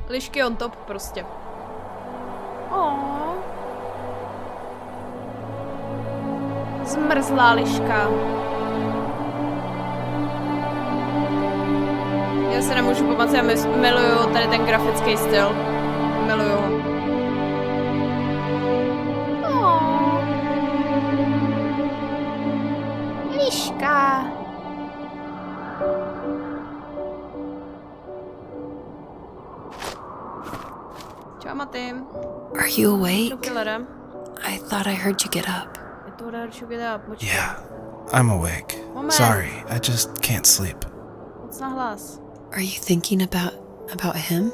Lišky on top prostě. Oh. Zmrzlá liška. Já se nemůžu pomoct, já miluju tady ten grafický styl. Miluju ho. Oh. Liška. Čau, Maty. Are you awake? I thought I heard you get up. Yeah, I'm awake. Sorry, I just can't sleep. Are you thinking about him?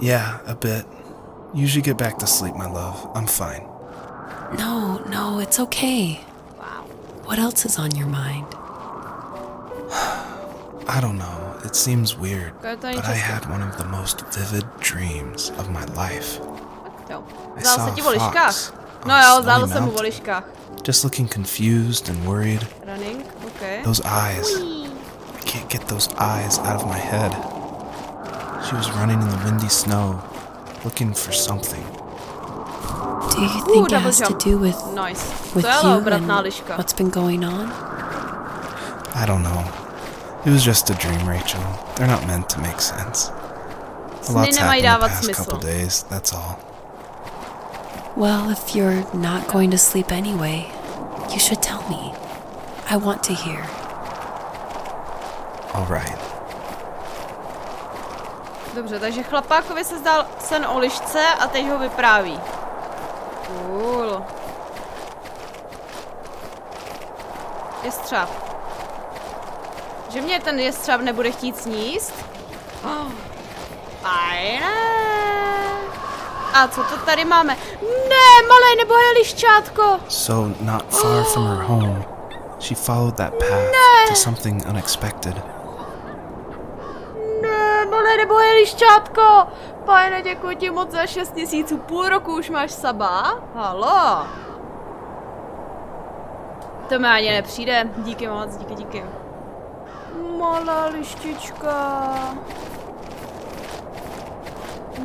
Yeah, a bit. Usually get back to sleep, my love. I'm fine. No, it's okay. Wow. What else is on your mind? I don't know. It seems weird, but I had one of the most vivid dreams of my life. I saw a fox on a snowy mountain, just looking confused and worried. Running, okay. Those eyes. I can't get those eyes out of my head. She was running in the windy snow, looking for something. Do you think it has to do with you and what's been going on? I don't know. It was just a dream, Rachel. They're not meant to make sense. A lot's happened the past couple days, that's all. Well, if you're not going to sleep anyway, you should tell me. I want to hear. All right. Dobře, takže chlapákovi se zdal sen o lišce a teď ho vypráví. Cool. Jestřáb. Že mě ten jestřáb nebude chtít sníst? Oh. Fajné. A co to tady máme? Ne, malé nebohé liščátko. So, not far from her home, she followed that path to something unexpected. Ne, malé nebohé liščátko. Pane, děkuji ti moc za 6 měsíců, půl roku už máš saba. Halo. To mi ani nepřijde. Díky moc, díky. Malá lištička.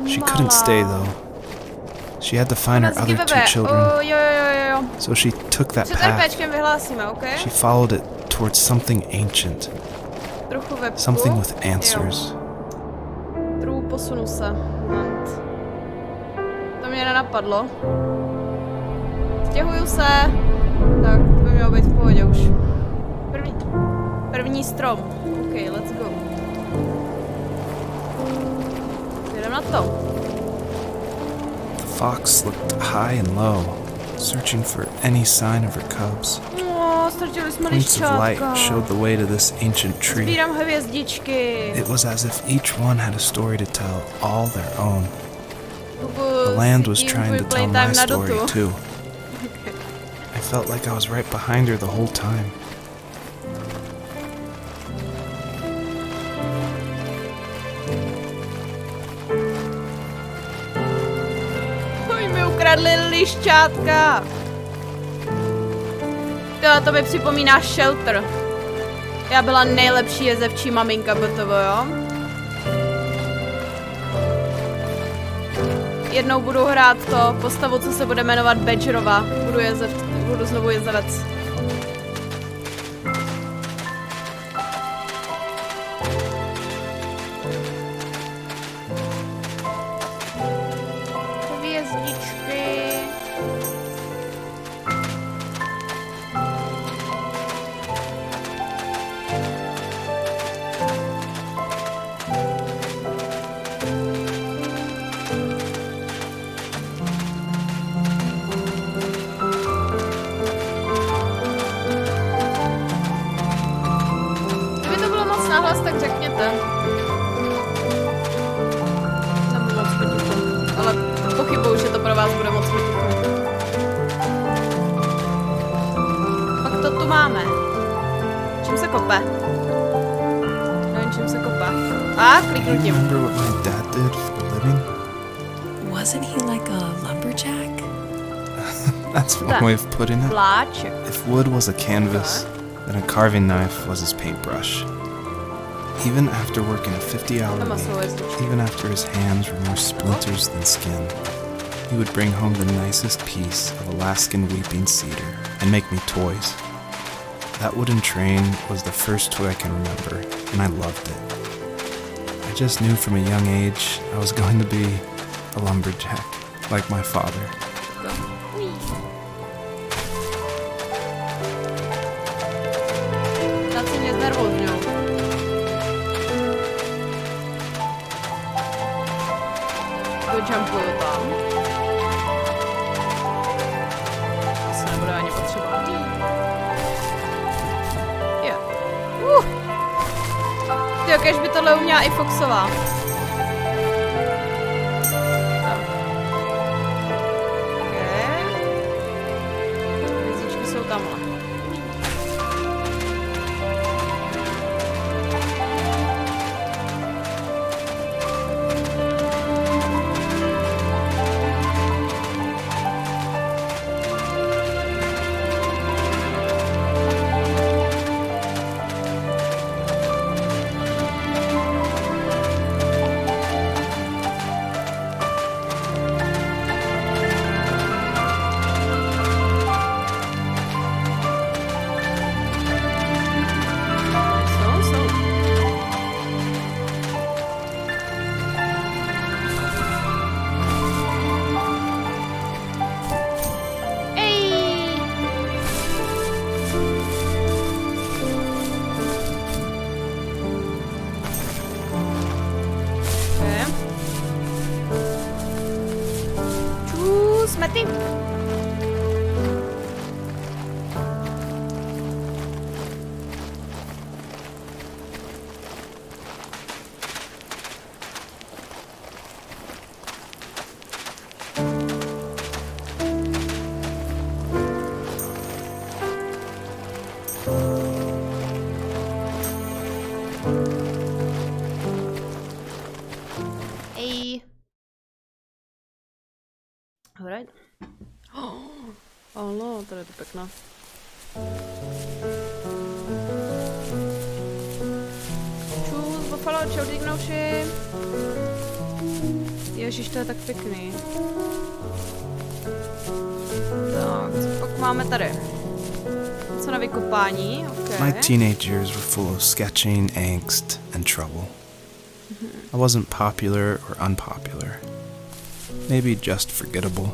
She couldn't stay though. She had to find her other 2 children. So she took that path. She followed it towards something ancient. Something with answers. Posunu se. To mě nenapadlo. Stěhuju se. Tak, to by mělo být v pohodě už. První strom. OK, let's go. Jdem na to. The fox looked high and low, searching for any sign of her cubs. Points of light showed the way to this ancient tree. Sbírám hvězdičky. It was as if each one had a story to tell, all their own. The land was trying to tell my story too. I felt like I was right behind her the whole time. Oni mi ukradli liščátka. To mi připomíná Shelter. Já byla nejlepší jezevčí maminka BTV, jo? Jednou budu hrát to postavu, co se bude jmenovat Badgerova. Budu znovu jezevec. Hvězdičky. Nahlas, tak řekněte. Nebudu moc potichu, ale pochybuju, že to pro vás bude moc potichu. Pak to tu máme. Čím se kope? Nevím, čím se kope. A, kliknu tím. Wasn't he like a lumberjack? That's one way of putting it. Pláček. If wood was a canvas, then a carving knife was his paintbrush. Even after working a 50-hour week, even after his hands were more splinters than skin, he would bring home the nicest piece of Alaskan weeping cedar and make me toys. That wooden train was the first toy I can remember, and I loved it. I just knew from a young age I was going to be a lumberjack, like my father. Jumpuju tam. Asi nebude ani potřeba. Jo. Tyjo, kež by tohle uměla i Foxová. Okay. Vězíčky jsou tamhle. Smety. Alright. Oh, tady je to pěkná. Čus, Buffalo, čau dignouši. Ježiš, to je tak pěkný. Tak, co pak máme tady? Co na vykopání? Okay. My teenage years were full of sketching, angst, and trouble. I wasn't popular or unpopular. Maybe just forgettable.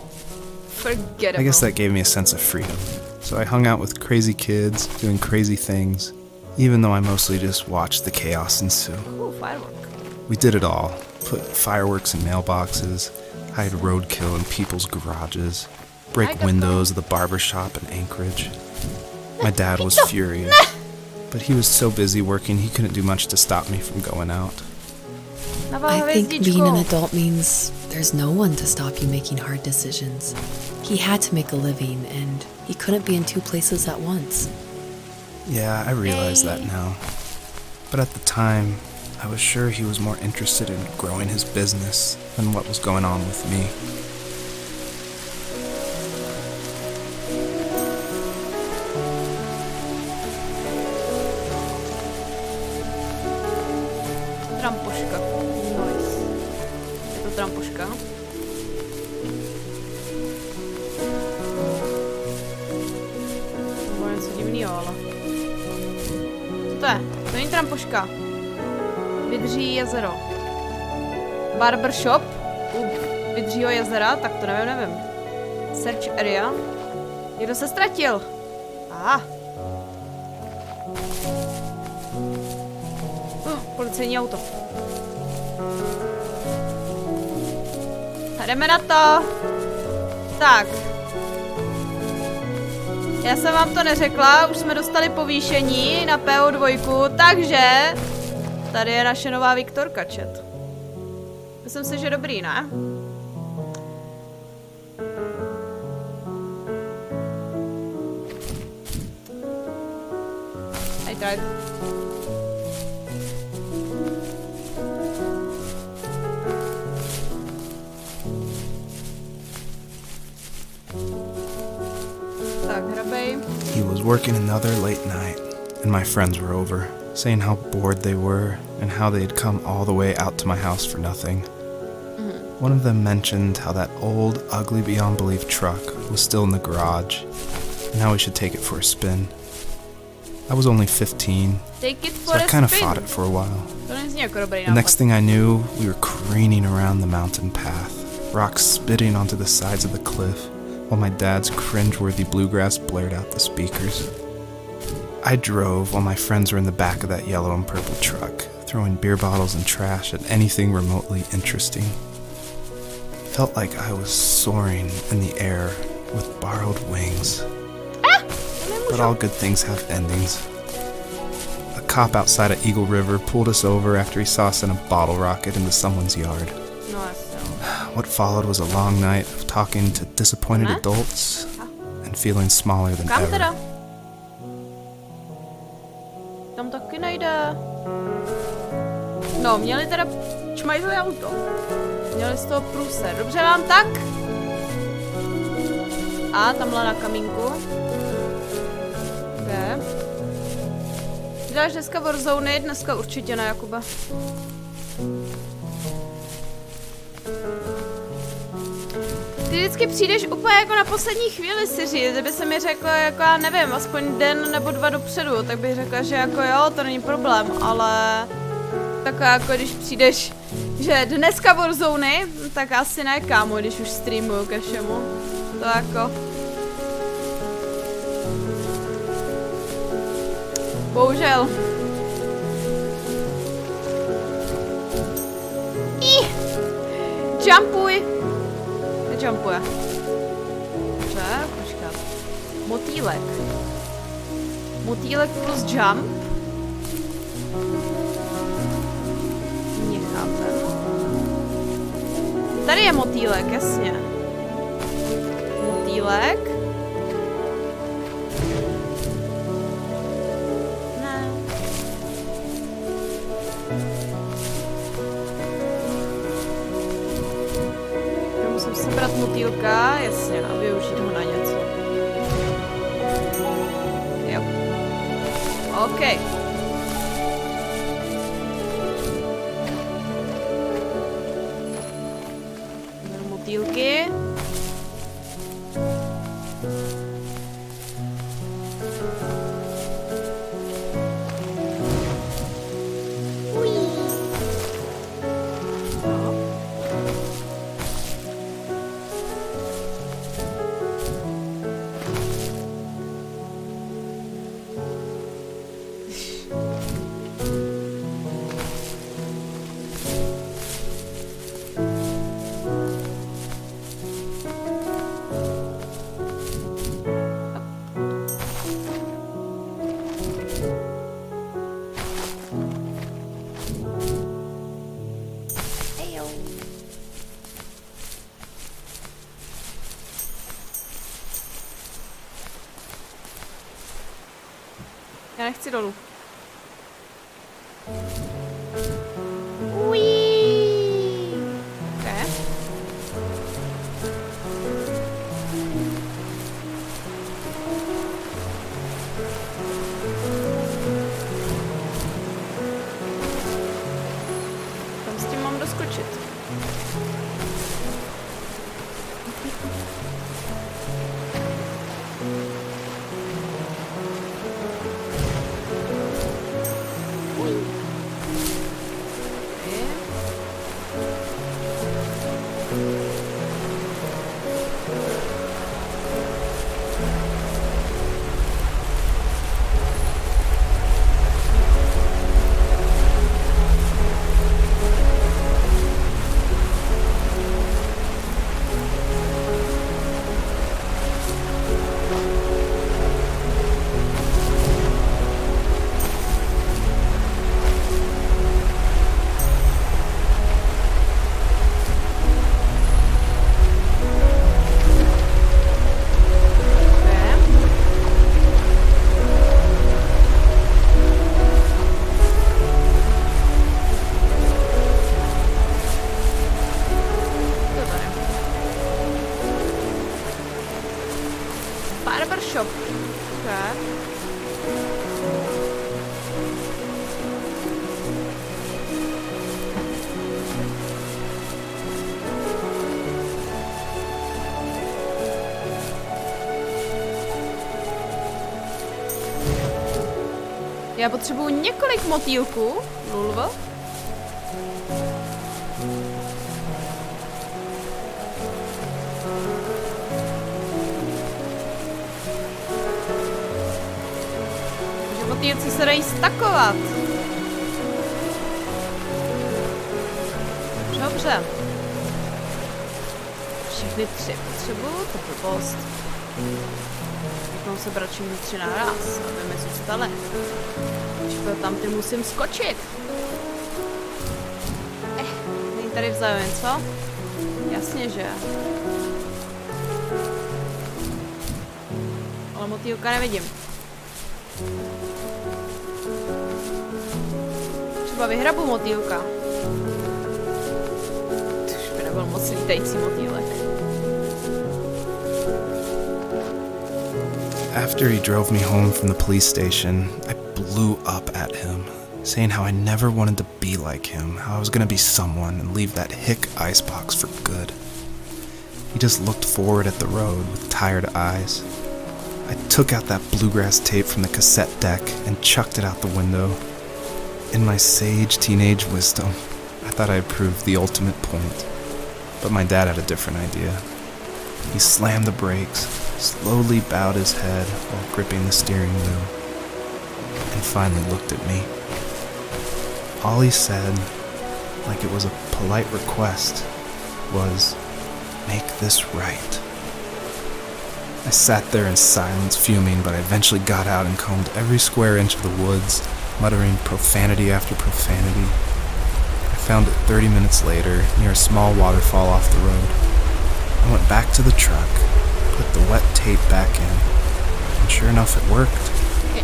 I guess that gave me a sense of freedom. So I hung out with crazy kids, doing crazy things, even though I mostly just watched the chaos ensue. Ooh, firework. We did it all. Put fireworks in mailboxes, hide roadkill in people's garages, break windows of the barbershop in Anchorage. My dad was furious, but he was so busy working he couldn't do much to stop me from going out. I think being an adult means there's no one to stop you making hard decisions. He had to make a living, and he couldn't be in two places at once. Yeah, I realize that now. But at the time, I was sure he was more interested in growing his business than what was going on with me. Trampoška. Nice. Je to trampoška? To bylo něco divnýho, ale... Co to je? To není trampoška. Vydří jezero. Barbershop u Vydřího jezera? Tak to nevím. Search area. Někdo se ztratil. Aha. Policejní auto. Jdeme na to. Tak. Já jsem vám to neřekla, už jsme dostali povýšení na PO2, takže tady je naše nová Viktorka, chat. Myslím si, že dobrý, ne? Hej, tak. He was working another late night, and my friends were over. saying how bored they were and how they had come all the way out to my house for nothing. One of them mentioned how that old, ugly beyond belief truck was still in the garage, and how we should take it for a spin. I was only 15, so I kind of fought it for a while. The next thing I knew, we were careening around the mountain path, rocks spitting onto the sides of the cliff, while my dad's cringeworthy bluegrass blared out the speakers. I drove while my friends were in the back of that yellow and purple truck, throwing beer bottles and trash at anything remotely interesting. Felt like I was soaring in the air with borrowed wings. But all good things have endings. A cop outside of Eagle River pulled us over after he saw us send a bottle rocket into someone's yard. What followed was a long night of talking to disappointed adults and feeling smaller than ever. Tam taky nejde. No, měli teda čmajzlé auto. Měli z toho průser. Dobře vám tak? A tamhle na kamínku. Kde? Děláš dneska Warzone? Dneska určitě ne, Jakube. Ty vždycky přijdeš úplně jako na poslední chvíli si říct, kdyby se mi řekla jako já nevím, aspoň den nebo dva dopředu, tak bych řekla, že jako jo, to není problém, ale tak jako když přijdeš, že dneska Warzone, tak asi ne, kámo, když už streamuju ke všemu. To jako... Bohužel. Jumpuj! Nejumpuje. Dobře, počkat. Motýlek. Motýlek plus jump. Nechápem. Tady je motýlek, jasně. Motýlek. Sebrat motýlka, jasně, a využít ho na něco. Jo. OK. Motýlky. Já nechci dolů. Uííí. Okay. Tam s tím mám doskočit. Já potřebuju několik motýlků. Lulvo. Takže motýlci se dají stakovat. Dobře. Všechny 3 potřebuju, to blbost. Mám se brát všechny 3 naraz, aby mi zůstaly. Když tam ty musím skočit. Není tady vzájemně, co? Jasně, že. Ale motýlka nevidím. Třeba vyhrabu motýlka. To už by nebyl moc lítající motýlek. After he drove me home from the police station, I blew up at him, saying how I never wanted to be like him, how I was gonna be someone and leave that hick icebox for good. He just looked forward at the road with tired eyes. I took out that bluegrass tape from the cassette deck and chucked it out the window. In my sage teenage wisdom, I thought I proved the ultimate point, but my dad had a different idea. He slammed the brakes, slowly bowed his head while gripping the steering wheel, and finally looked at me. All he said, like it was a polite request, was, "Make this right." I sat there in silence, fuming, but I eventually got out and combed every square inch of the woods, muttering profanity after profanity. I found it 30 minutes later, near a small waterfall off the road. I went back to the truck, put the wet tape back in, and sure enough it worked. We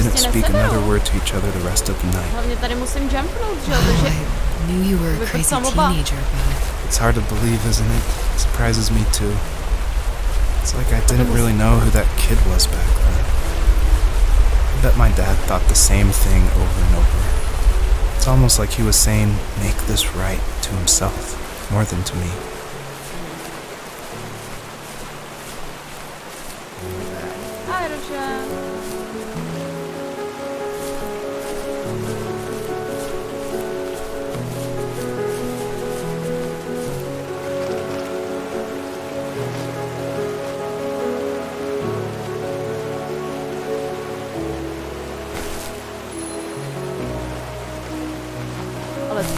didn't speak another word to each other the rest of the night. I knew you were a crazy teenager, but... It's hard to believe, isn't it? It surprises me too. It's like I didn't really know who that kid was back then. I bet my dad thought the same thing over and over. It's almost like he was saying, "Make this right," to himself, more than to me.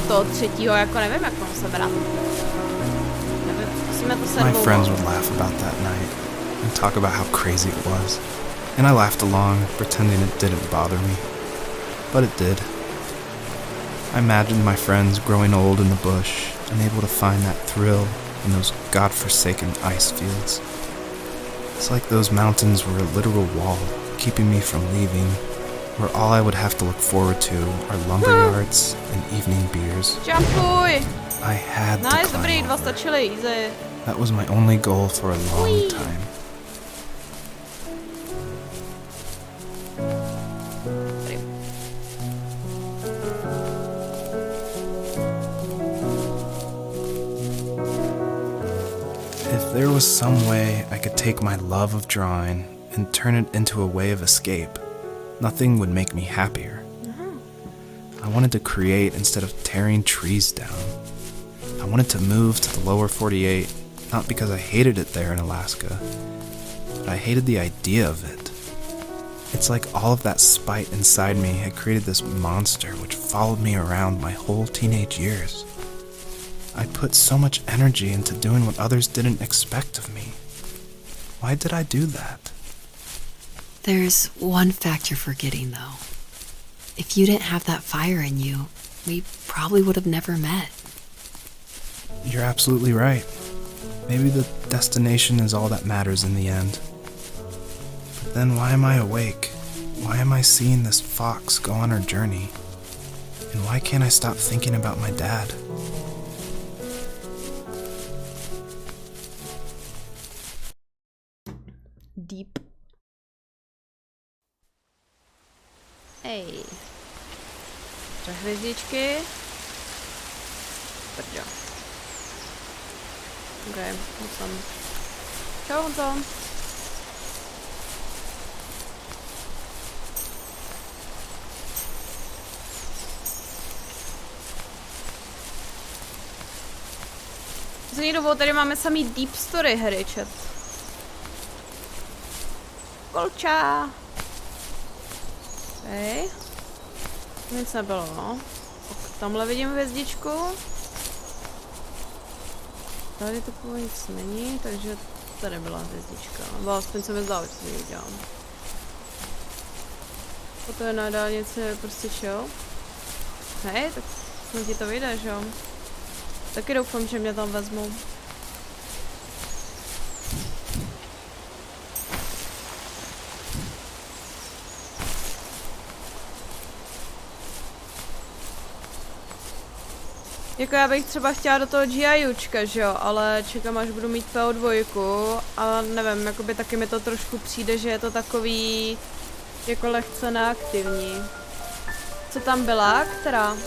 toho třetího jako nevím, jak mám sebrat. My friends would laugh about that night and talk about how crazy it was. And I laughed along, pretending it didn't bother me. But it did. I imagined my friends growing old in the bush, unable to find that thrill in those godforsaken ice fields. It's like those mountains were a literal wall, keeping me from leaving, where all I would have to look forward to are lumberyards and evening beers. Jumpuj! I had to climb dobrý, dva stačily, easy. That was my only goal for a long time. If there was some way I could take my love of drawing and turn it into a way of escape, nothing would make me happier. I wanted to create instead of tearing trees down. I wanted to move to the lower 48, not because I hated it there in Alaska, but I hated the idea of it. It's like all of that spite inside me had created this monster which followed me around my whole teenage years. I put so much energy into doing what others didn't expect of me. Why did I do that? There's one fact you're forgetting, though. If you didn't have that fire in you, we probably would have never met. You're absolutely right. Maybe the destination is all that matters in the end. But then why am I awake? Why am I seeing this fox go on her journey? And why can't I stop thinking about my dad? Deep. Hej. 3 hvězdičky. Prďo. Ok, musím. Čau, Honzo. Poslední dobou tady máme samý deep story hry, chat. Kolča. Hej. Nic nebylo, no. Tamhle vidím hvězdičku. Tady to původně nic není, takže tady byla hvězdička. Nebo aspoň se mi zdá, že ji dělám. To je na dálnici prostě chill. Hej, tak snad ti to vyjde, že jo? Taky doufám, že mě tam vezmou. Jako já bych třeba chtěla do toho GIUčka, že jo, ale čekám, až budu mít PO2 a nevím, jakoby taky mi to trošku přijde, že je to takový jako lehce neaktivní. Co tam byla? Která?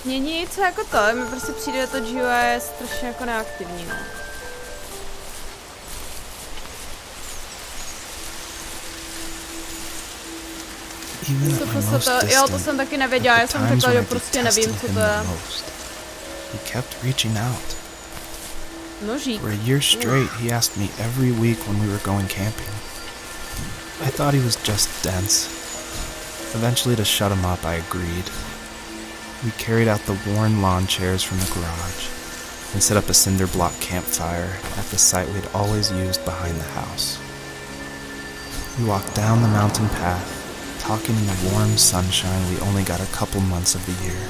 Mně nic jako to, mi prostě přijde, že to GUI je strašně jako neaktivní, no. Jo, to jsem taky nevěděla, já jsem řekla, že prostě nevím, co to je. He kept reaching out. Nožík. For a year straight, he asked me every week when we were going camping. I thought he was just dense. Eventually, to shut him up, I agreed. We carried out the worn lawn chairs from the garage and set up a cinder block campfire at the site we'd always used behind the house. We walked down the mountain path, talking in the warm sunshine we only got a couple months of the year.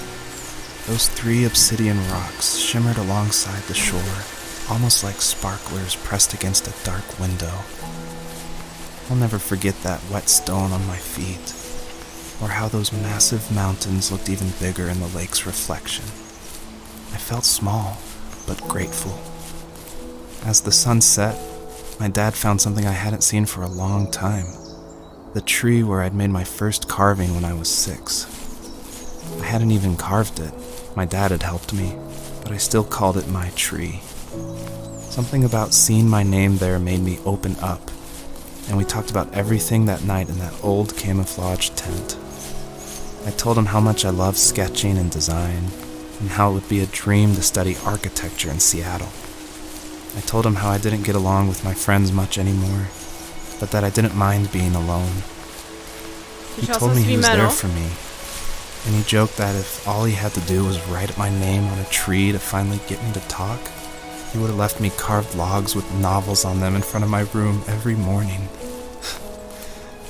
Those 3 obsidian rocks shimmered alongside the shore, almost like sparklers pressed against a dark window. I'll never forget that wet stone on my feet, or how those massive mountains looked even bigger in the lake's reflection. I felt small, but grateful. As the sun set, my dad found something I hadn't seen for a long time. The tree where I'd made my first carving when I was 6. I hadn't even carved it. My dad had helped me, but I still called it my tree. Something about seeing my name there made me open up, and we talked about everything that night in that old camouflage tent. I told him how much I loved sketching and design, and how it would be a dream to study architecture in Seattle. I told him how I didn't get along with my friends much anymore, but that I didn't mind being alone. He told me he was there for me, and he joked that if all he had to do was write my name on a tree to finally get me to talk, he would have left me carved logs with novels on them in front of my room every morning.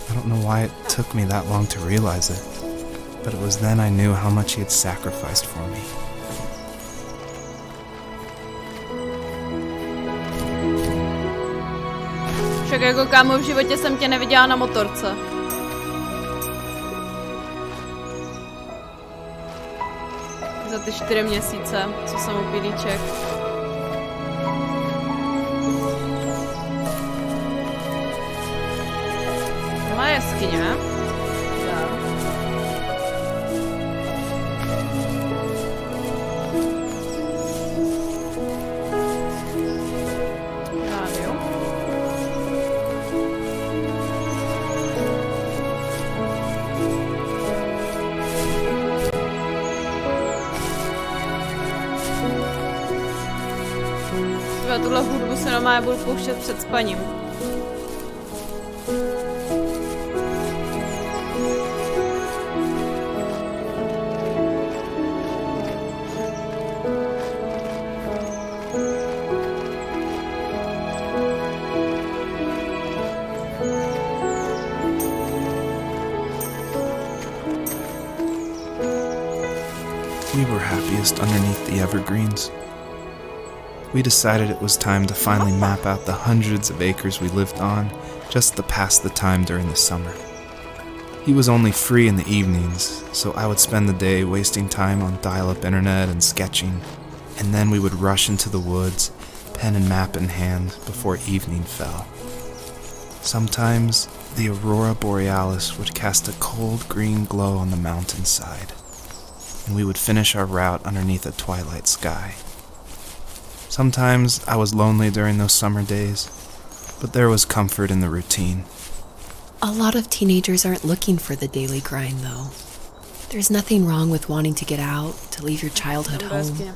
I don't know why it took me that long to realize it, but it was then I knew how much he had sacrificed for me. Však jako kámo, v životě jsem tě neviděla na motorce. Za ty 4 měsíce, co jsem u pilíček. Má jeskyně. Tuhle hudbu se normálně budu pouštět před spaním. We were happiest underneath the evergreens. We decided it was time to finally map out the hundreds of acres we lived on just to pass the time during the summer. He was only free in the evenings, so I would spend the day wasting time on dial-up internet and sketching, and then we would rush into the woods, pen and map in hand, before evening fell. Sometimes, the aurora borealis would cast a cold green glow on the mountainside, and we would finish our route underneath a twilight sky. Sometimes I was lonely during those summer days, but there was comfort in the routine. A lot of teenagers aren't looking for the daily grind, though. There's nothing wrong with wanting to get out, to leave your childhood home.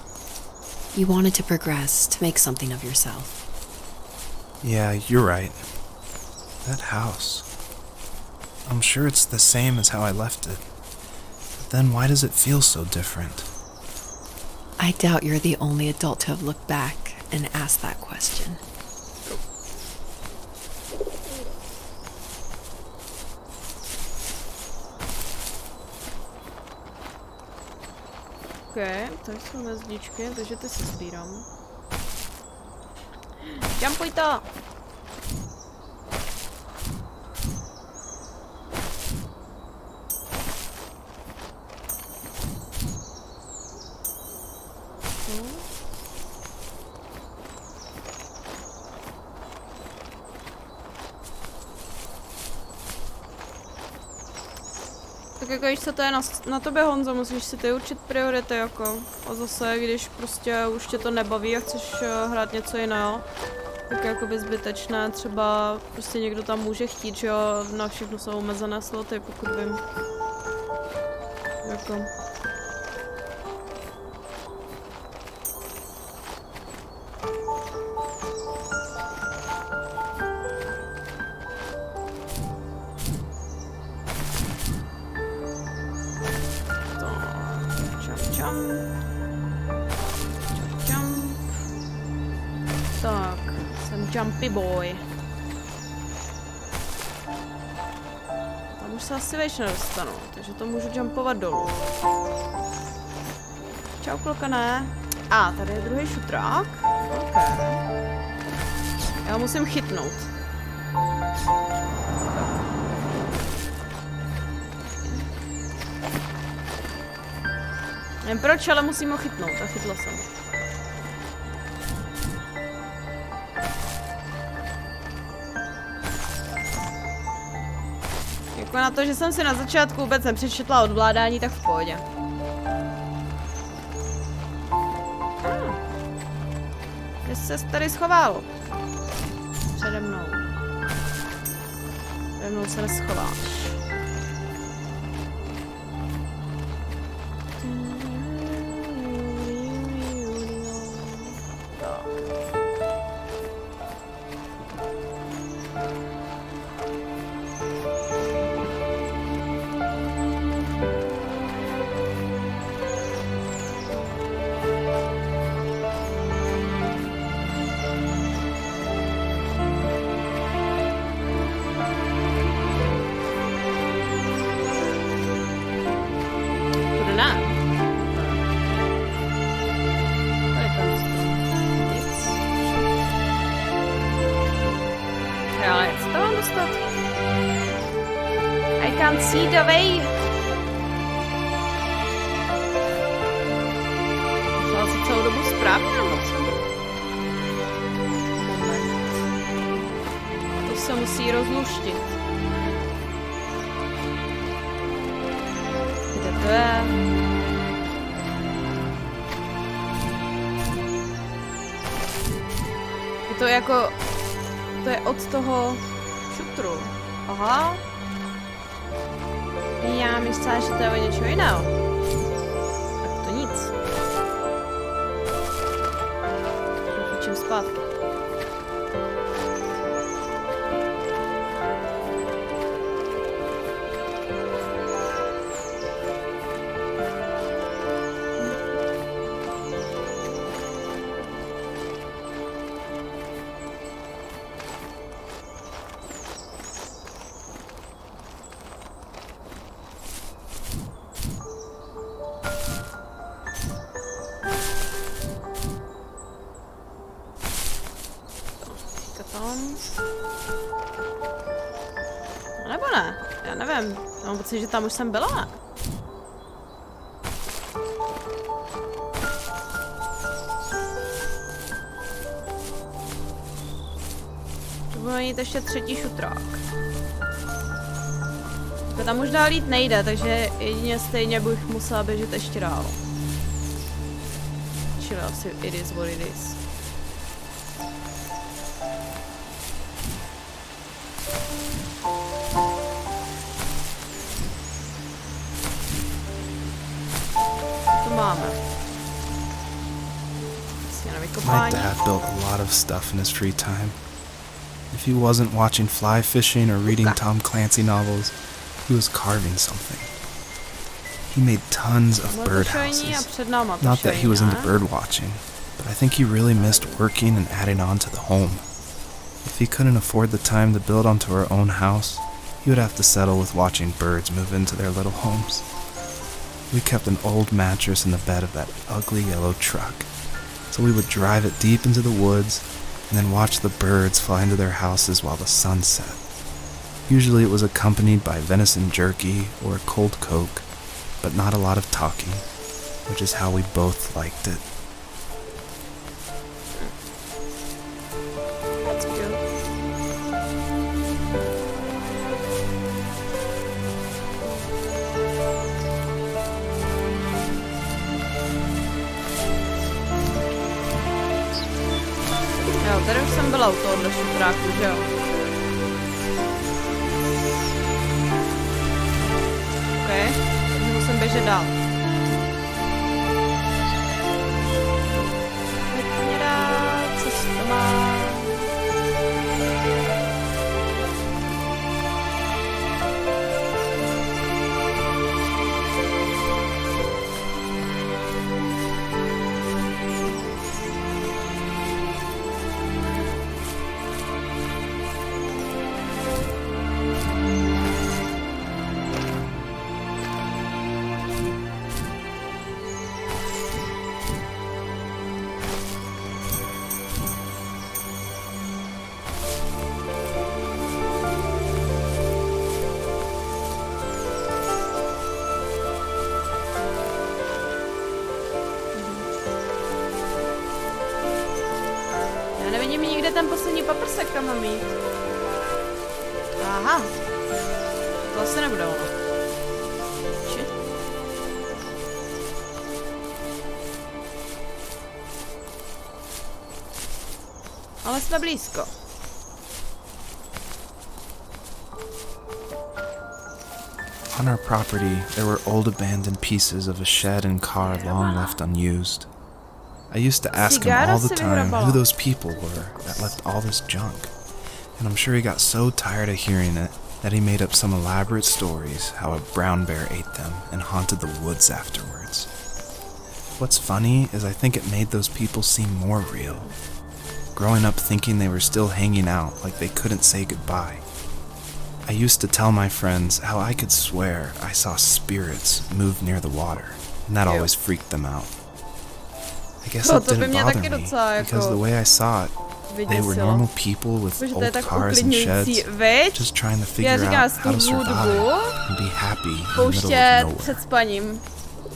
You wanted to progress, to make something of yourself. Yeah, you're right. That house. I'm sure it's the same as how I left it. But then why does it feel so different? I doubt you're the only adult to have looked back and asked that question. OK, tak jsou hvězdičky, takže ty si sbírám. Jumpuj to! Tak jako víš, co to je na tobě, Honzo, musíš si ty určit priority, jako. A zase, když prostě už tě to nebaví a chceš hrát něco jiného, tak je jakoby zbytečné, třeba prostě někdo tam může chtít, že jo, na všechno jsou omezené sloty, pokud vím. Jako. Tak, jsem jumpy boy. Tam už se asi vejš nedostanu, takže to můžu jumpovat dolů. Čau, klokané. A, tady je druhý šutrák. OK. Já ho musím chytnout. Nevím proč, ale musím ho chytnout a chytla jsem ho. Jako na to, že jsem si na začátku vůbec nepřečetla odvládání, tak v pohodě. Kde jsi se tady schoval? Přede mnou. Přede mnou se neschováš. I can't see the way. Musela si celou dobu správně nebo co? To se musí rozluštit. Kde to je? Je to jako... To je od toho šutru. Aha. Já myslela, že to je o něčeho jiného. Tak to nic. Počím zpátky. Nebo ne? Já nevím. Já mám pocit, že tam už jsem byla. Tu budu mít ještě třetí šutrák. Tam už dál jít nejde, takže jedině stejně bych musela běžet ještě dál. Čili asi it is what it is. máme? My dad built a lot of stuff in his free time. If he wasn't watching fly fishing or reading Tom Clancy novels, he was carving something. He made tons of birdhouses. Not that he was into bird watching, but I think he really missed working and adding on to the home. If he couldn't afford the time to build onto our own house, he would have to settle with watching birds move into their little homes. We kept an old mattress in the bed of that ugly yellow truck, so we would drive it deep into the woods and then watch the birds fly into their houses while the sun set. Usually it was accompanied by venison jerky or a cold Coke, but not a lot of talking, which is how we both liked it. That's cute. Jo, tady už jsem byla u tohohle šutráku, že jo? OK, takže musím běžet dál. Pěkně dál, co to má? Ten poslední paprsek tam mám mít. Aha. To asi nebude ono. Shit. Ale jsme blízko. On our property, there were old abandoned pieces of a shed and car long left unused. I used to ask him all the time who those people were that left all this junk, and I'm sure he got so tired of hearing it that he made up some elaborate stories how a brown bear ate them and haunted the woods afterwards. What's funny is I think it made those people seem more real, growing up thinking they were still hanging out like they couldn't say goodbye. I used to tell my friends how I could swear I saw spirits move near the water, and that always freaked them out. I guess it didn't bother me, because the way I saw it, they were normal people with old cars and sheds, just trying to figure out how to survive and be happy in the middle of nowhere.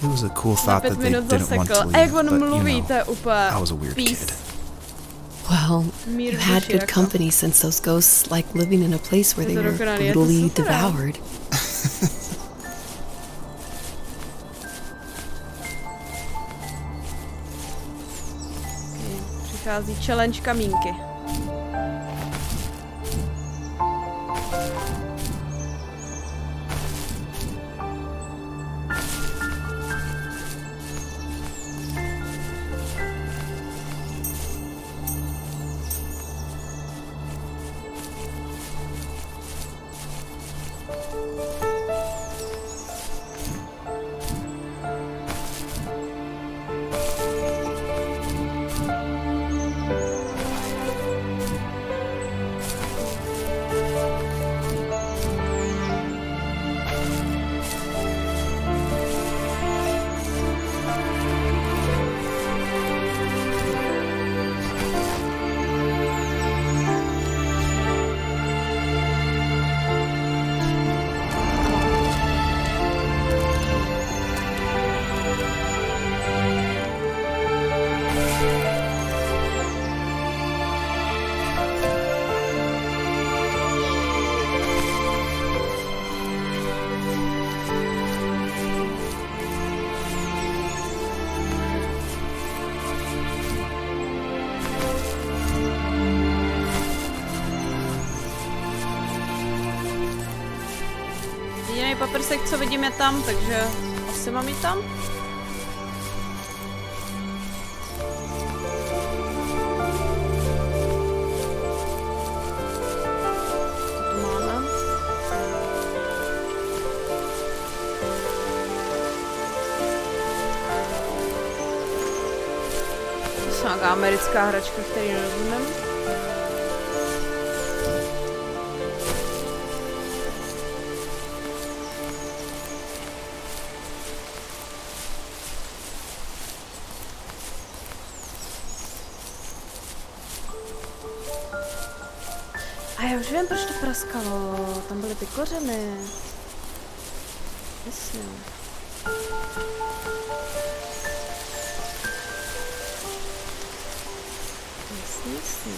It was a cool thought that they didn't want to leave, but you know, I was a weird kid. Well, you had good company since those ghosts like living in a place where they were brutally devoured. Přichází challenge kamínky. Paprsek, co vidím, je tam, takže asi mám jít tam. Nějaká americká hračka, který nerozumím. A já už vím, proč to praskalo. Tam byly ty kořeny. Jasně. Jasně.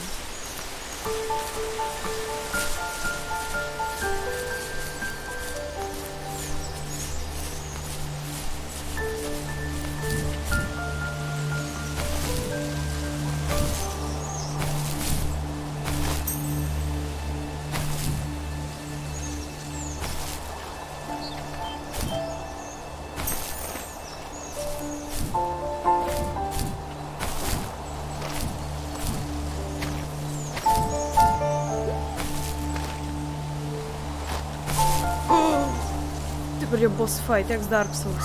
Ty boss fight, jak z Dark Souls.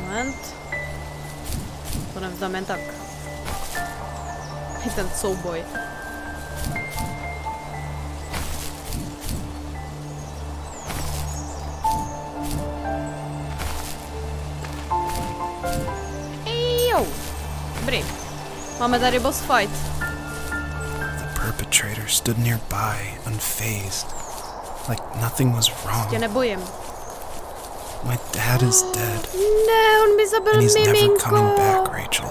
Moment. To nevzdám jen tak. I ten souboj. Ejo. Dobrý. Máme tady boss fight. The perpetrator stood nearby, unfazed, like nothing was wrong. Tě nebojím. My dad is dead. Ne, on mi zabil and he's never miminko. coming back, Rachel.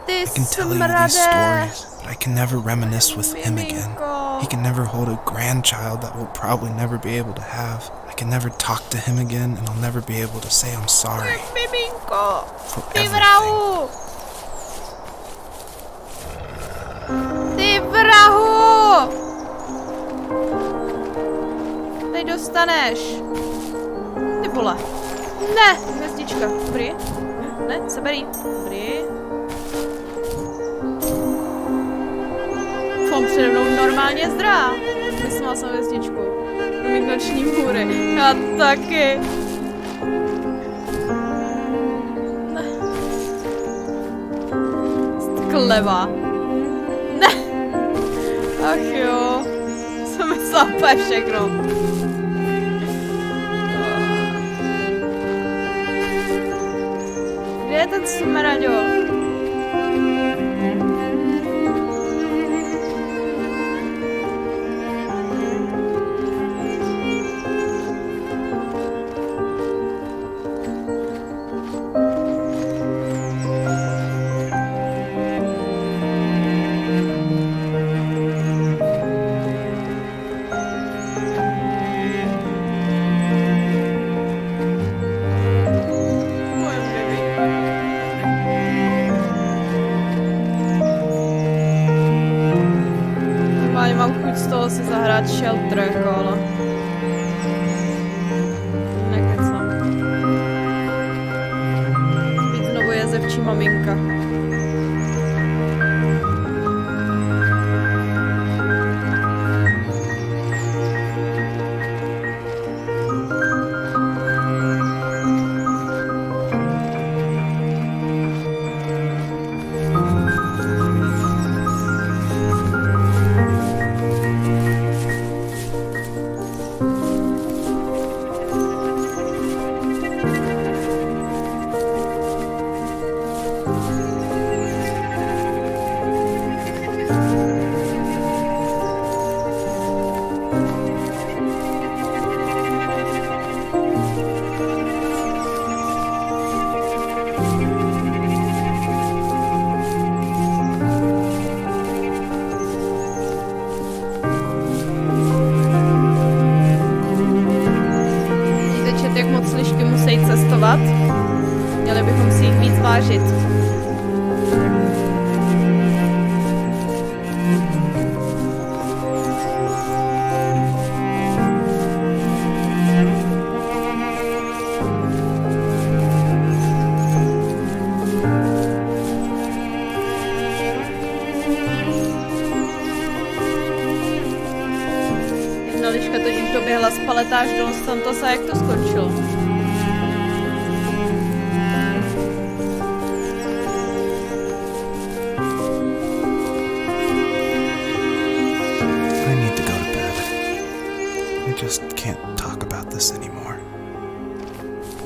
Ty I can tell you these stories, but I can never reminisce with him again. He can never hold a grandchild that we'll probably never be able to have. I can never talk to him again, and I'll never be able to say I'm sorry. Miminko. For Ty everything. vrahu. Ty vrahu. Teď dostaneš. Ty vole. Ne, hvězdička. Dobrý. Ne, seberý. Dobrý. On přede mnou normálně zdrá. Vysmál jsem hvězdičku. Do mých noční můry. Já taky. Ne. Skleva. Ne. Ach jo. Jsem myslela úplně všechno. Kde je ten smraďo? Si zahrát shelter, jako, ale nekecám. Být znovu jezevčí maminka. Lišky musí cestovat. Měli bychom si jich víc vážit. Jedna liška totiž doběhla z paletáž do Santosa, jak to skončilo.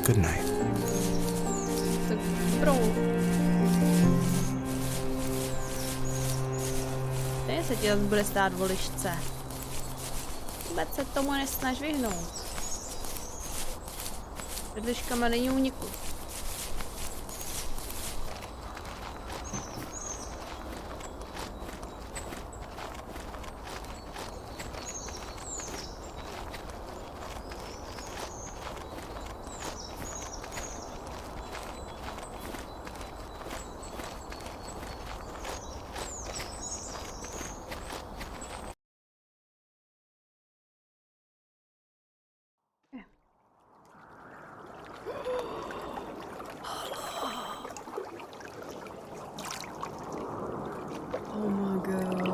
Good night. Tak dobrou. Stejně se ti zase bude stát o lišce. Vůbec se tomu nesnaž vyhnout. Před liškama není úniku. Oh my god.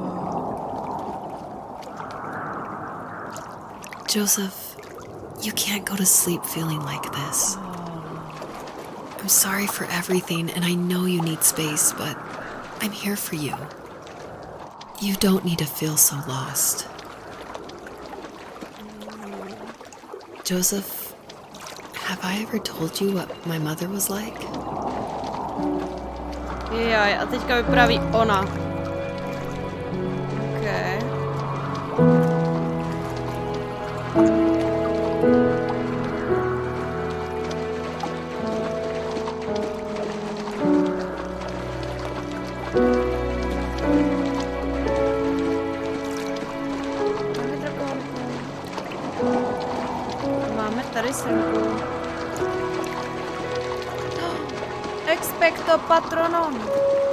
Joseph, you can't go to sleep feeling like this. I'm sorry for everything, and I know you need space, but I'm here for you. You don't need to feel so lost. Joseph, have I ever told you what my mother was like? Jaj, a teďka vypráví ona. Okay. Máme tady synku. Expecto patronom.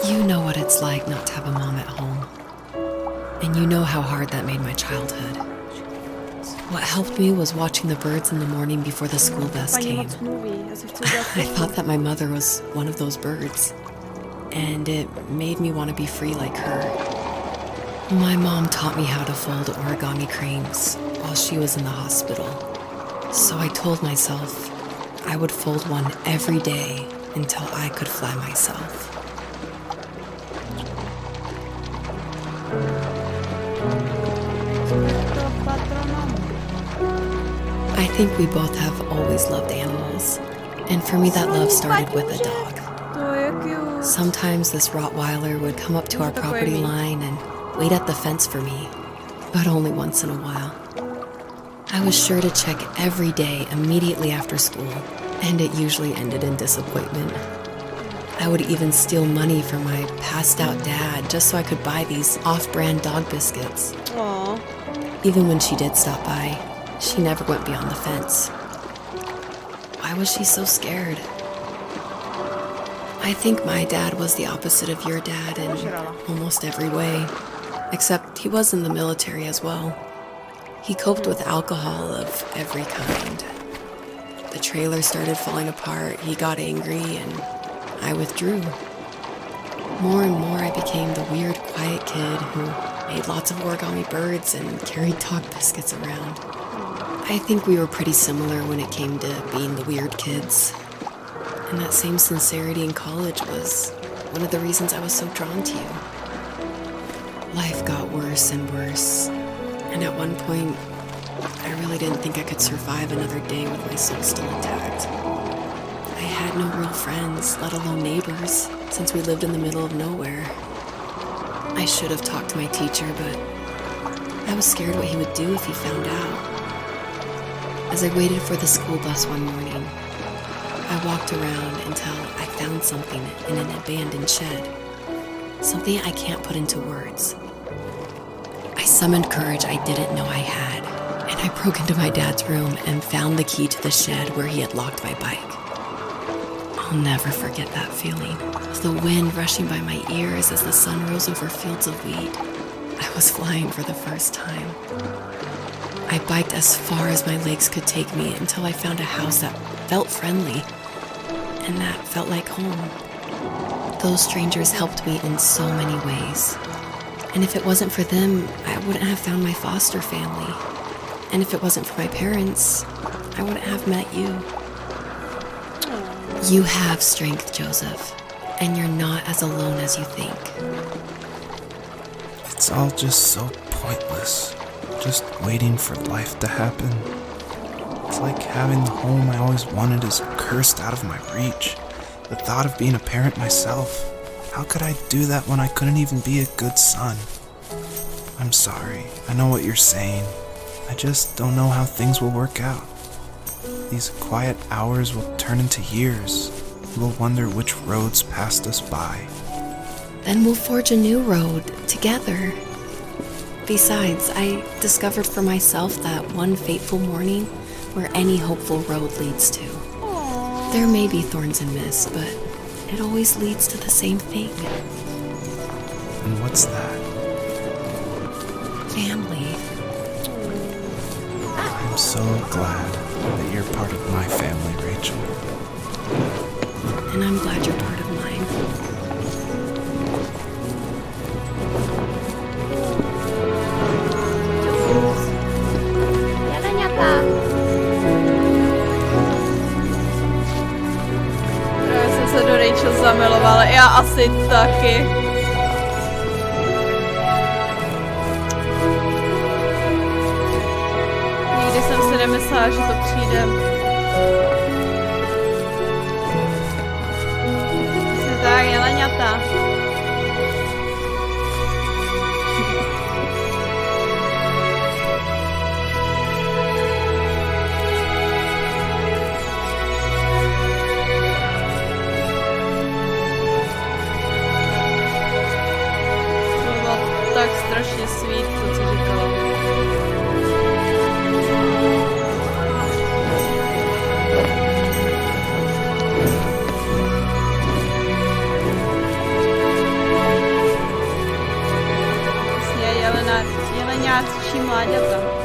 You know what it's like not to have a mom at home. And you know how hard that made my childhood. What helped me was watching the birds in the morning before the school bus came. I thought that my mother was one of those birds. And it made me want to be free like her. My mom taught me how to fold origami cranes while she was in the hospital. So I told myself I would fold one every day until I could fly myself. I think we both have always loved animals. And for me, that love started with a dog. Sometimes this Rottweiler would come up to our property line and wait at the fence for me, but only once in a while. I was sure to check every day immediately after school, and it usually ended in disappointment. I would even steal money from my passed-out dad just so I could buy these off-brand dog biscuits. Aww. Even when she did stop by, she never went beyond the fence. Why was she so scared? I think my dad was the opposite of your dad in almost every way, except he was in the military as well. He coped with alcohol of every kind. The trailer started falling apart, he got angry, and I withdrew. More and more I became the weird, quiet kid who made lots of origami birds and carried dog biscuits around. I think we were pretty similar when it came to being the weird kids. And that same sincerity in college was one of the reasons I was so drawn to you. Life got worse and worse, and at one point, I really didn't think I could survive another day with my soul still intact. I had no real friends, let alone neighbors, since we lived in the middle of nowhere. I should have talked to my teacher, but I was scared what he would do if he found out. As I waited for the school bus one morning, I walked around until I found something in an abandoned shed. Something I can't put into words. I summoned courage I didn't know I had, and I broke into my dad's room and found the key to the shed where he had locked my bike. I'll never forget that feeling. As the wind rushing by my ears as the sun rose over fields of wheat, I was flying for the first time. I biked as far as my legs could take me until I found a house that felt friendly, and that felt like home. Those strangers helped me in so many ways. And if it wasn't for them, I wouldn't have found my foster family. And if it wasn't for my parents, I wouldn't have met you. You have strength, Joseph, and you're not as alone as you think. It's all just so pointless. Just waiting for life to happen. It's like having the home I always wanted is cursed out of my reach. The thought of being a parent myself. How could I do that when I couldn't even be a good son? I'm sorry. I know what you're saying. I just don't know how things will work out. These quiet hours will turn into years. We'll wonder which roads passed us by. Then we'll forge a new road together. Besides, I discovered for myself that one fateful morning where any hopeful road leads to. Aww. There may be thorns and mist, but it always leads to the same thing. And what's that? Family. I'm so glad that you're part of my family, Rachel. And I'm glad you're part of mine. Já jsem se do Rachel zamilovala, já asi taky. Nikdy jsem si nemyslela, že to přijde. Jsi tak, jeleňata. Tak strašně sweet, to, co říkala. Vlastně jeleňáčí mláďata.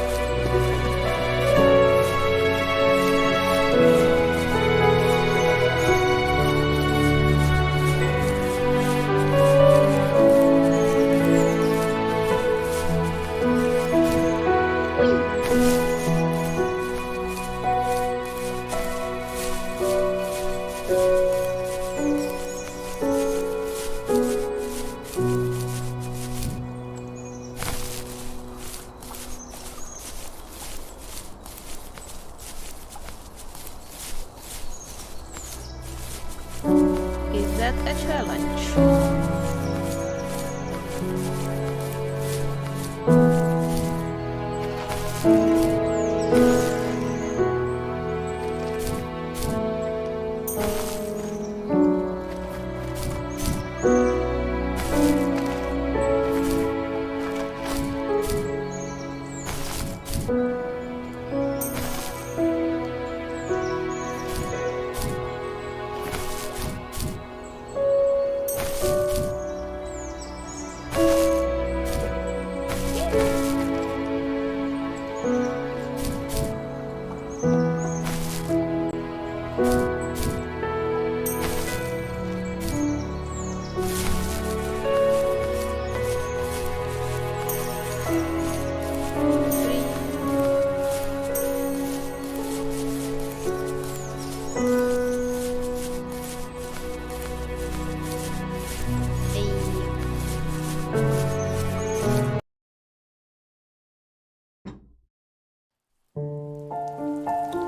Is that a challenge?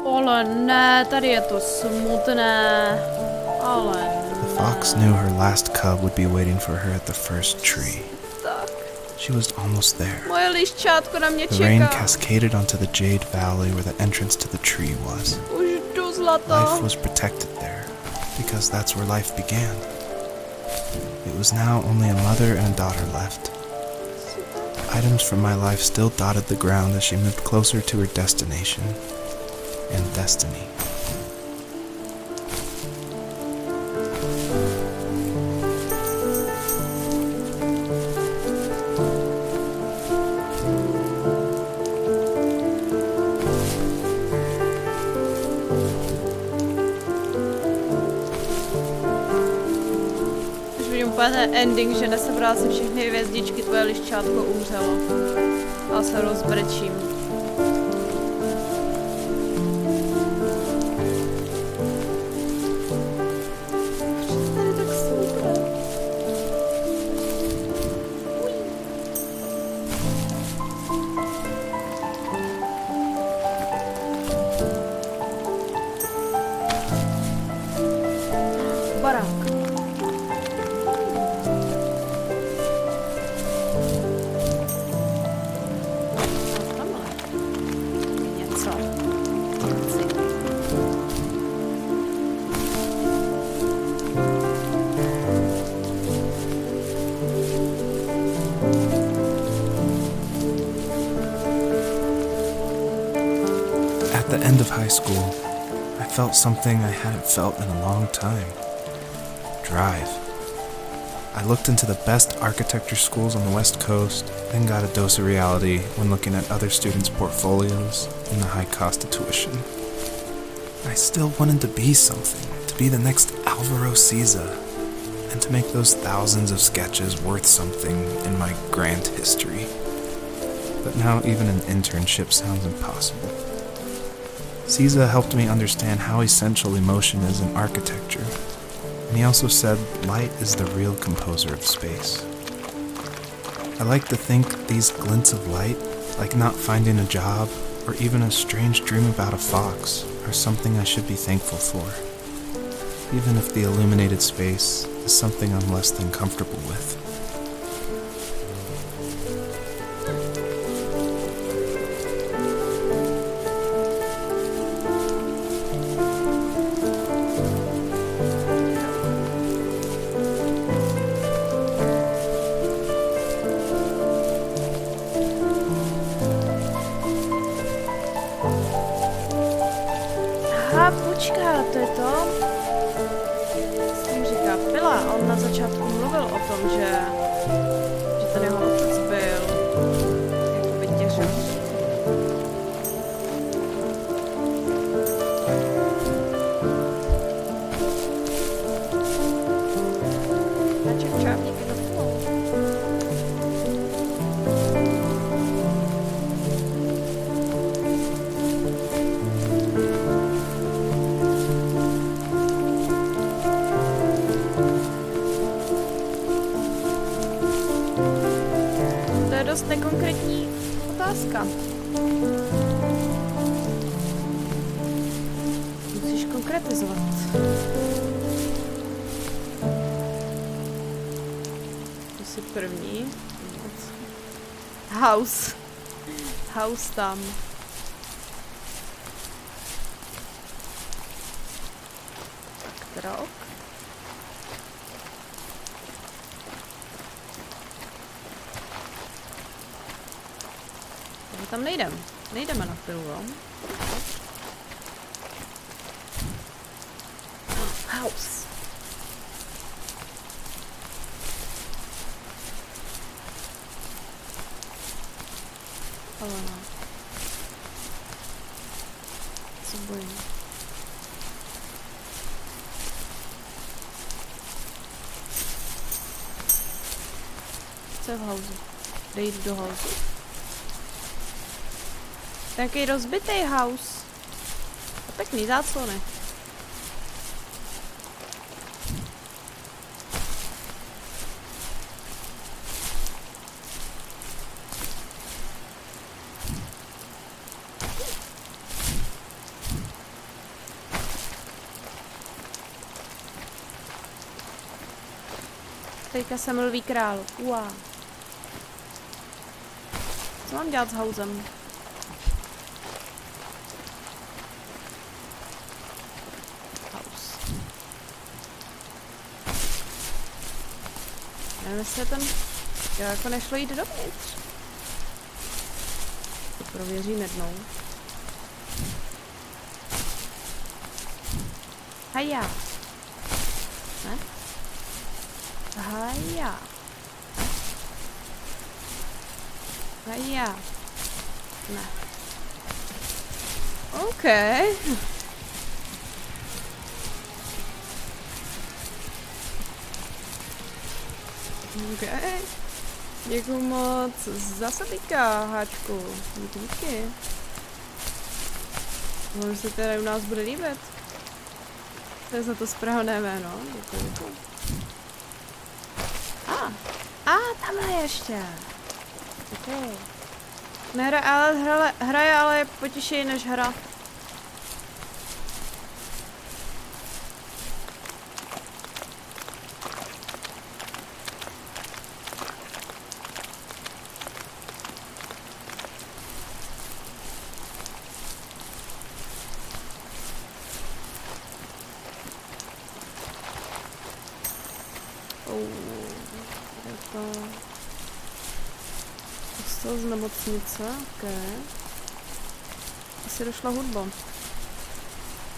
Ale ne, tady je to smutné. Ale ne. The fox knew her last cub would be waiting for her at the first tree. Tak. She was almost there. Moje liščátko na mě The čeká. rain cascaded onto the jade valley where the entrance to the tree was. Už jdu zlato. Life was protected there, because that's where life began. It was now only a mother and a daughter left. Items from my life still dotted the ground as she moved closer to her destination and destiny. Ten ending, že nesebral si všechny hvězdičky, tvoje liščátko umřelo. A se rozbrečím. the end of high school, I felt something I hadn't felt in a long time. Drive. I looked into the best architecture schools on the West Coast, then got a dose of reality when looking at other students' portfolios and the high cost of tuition. I still wanted to be something, to be the next Alvaro Siza, and to make those thousands of sketches worth something in my grand history. But now even an internship sounds impossible. Siza helped me understand how essential emotion is in architecture, and he also said light is the real composer of space. I like to think these glints of light, like not finding a job, or even a strange dream about a fox, are something I should be thankful for, even if the illuminated space is something I'm less than comfortable with. Aha, počká, to je to. S tím říká Pila. On na začátku mluvil o tom, že ten jeho otec byl jakoby těžař. Čávníky do půl. Dost nekonkrétní otázka. Musíš konkretizovat. To si první. House. House tam. Tak rok. Tam nejdeme na pilu, jo? House. Ale no. Co bojím? Co je v house? Dej jít do house. Taký rozbitý house. A pěkný záclony. Teďka se mluví král. Wow. Co mám dělat s housem? Nevím, jestli tam jako nešlo jít dovnitř. To prověřím jednou. Haja. Ne? Haja. Haja. Ne. OK. OK. Děkuju moc za satýka, háčku. Díky. Možná se teda u nás bude líbit. To je za to správné jméno. Děkuju. Tamhle ještě. OK. Hraje ale je potěšejí než hra. Kostel z nemocnice, ok. asi došla hudba.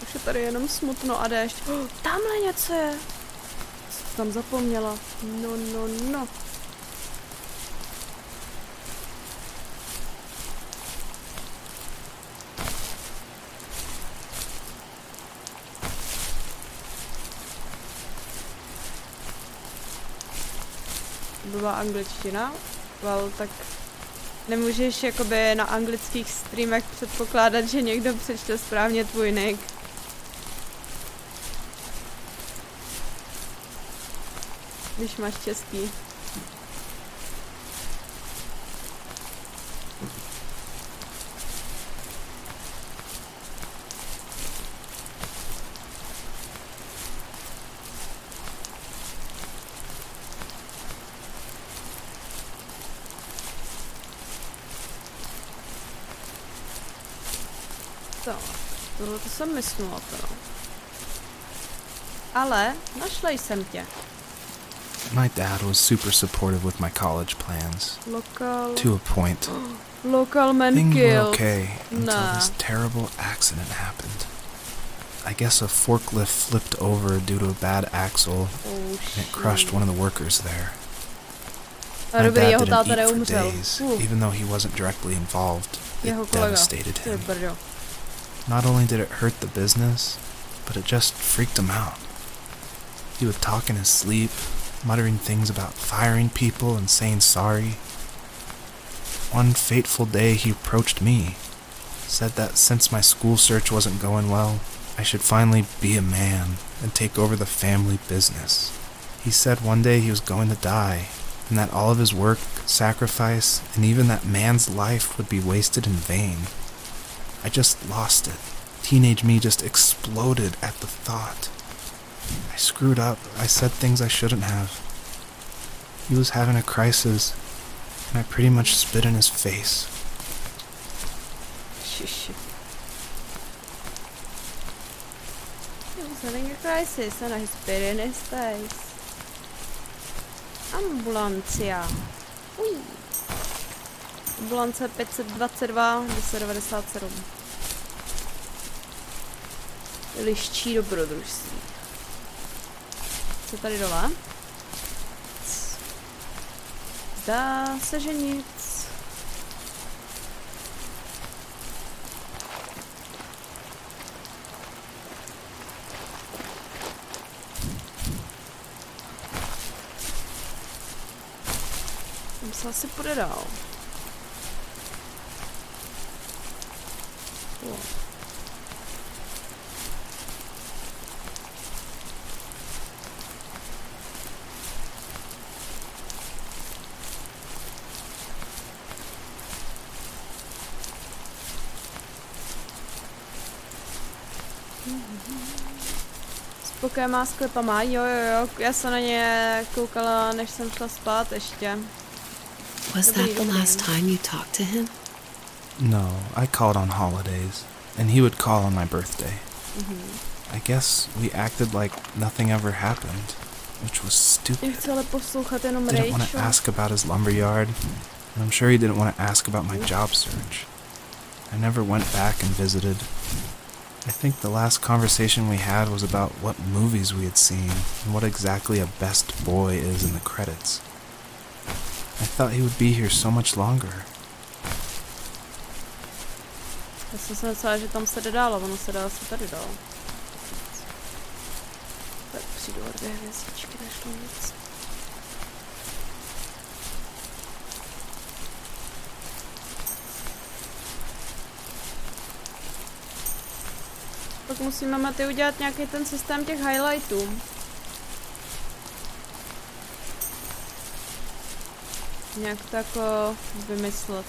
Už je tady jenom smutno a déšť. Tamhle něco je. Co tam zapomněla? No. Byla angličtina, well, tak nemůžeš jakoby na anglických streamech předpokládat, že někdo přečte správně tvůj nick. Když máš český. Tak, tohle to jsem myslela teda. Ale našla jsem tě. My dad was super supportive with my college plans. Local... To a point. Local man Things were killed. okay until this terrible accident happened. I guess a forklift flipped over due to a bad axle and it crushed one of the workers there. My dad didn't eat for days, even though he wasn't directly involved. It devastated him. Not only did it hurt the business, but it just freaked him out. He would talk in his sleep, muttering things about firing people and saying sorry. One fateful day he approached me, said that since my school search wasn't going well, I should finally be a man and take over the family business. He said one day he was going to die, and that all of his work, sacrifice, and even that man's life would be wasted in vain. I just lost it. Teenage me just exploded at the thought. I screwed up. I said things I shouldn't have. He was having a crisis, and I pretty much spit in his face. He was having a crisis, and I spit in his face. Ambulancia. Uj. Ambulance 522 1097. Liščí dobrodružství. Co tady dole? Zdá se, že nic. Tam se asi půjde dál. Spoké má sklepama, jo, já jsem na ně koukala, než jsem šla spát ještě. Was that the last time you talked to him? No, I called on holidays, and he would call on my birthday. I guess we acted like nothing ever happened, which was stupid. Didn't want to ask about his lumberyard, and I'm sure he didn't want to ask about my job search. I never went back and visited. I think the last conversation we had was about what movies we had seen and what exactly a best boy is in the credits. I thought he would be here so much longer. Já jsem se myslela, že tam se jde dál, ono se dá se tady dál. Tak přijdu o 2 hvězdičky, nešlo nic. Pak musíme Maty udělat nějaký ten systém těch highlightů. Nějak to jako vymyslet.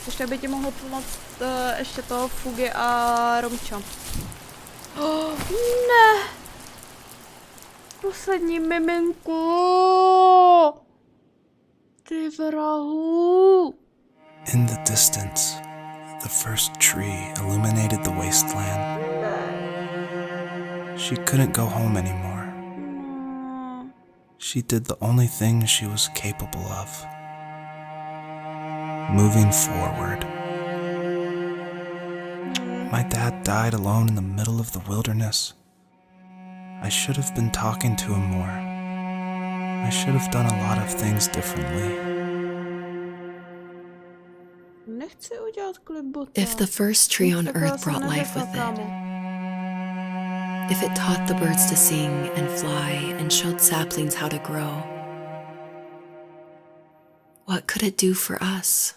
Ještě by ti mohlo pomoct ještě toho Fugy a Romča. Oh, ne! Poslední miminku! Ty vrahu! In the distance, the first tree illuminated the wasteland. She couldn't go home anymore. she did the only thing she was capable of. Moving forward. My dad died alone in the middle of the wilderness. I should have been talking to him more. I should have done a lot of things differently. If the first tree on earth brought life with it, if it taught the birds to sing and fly and showed saplings how to grow, what could it do for us?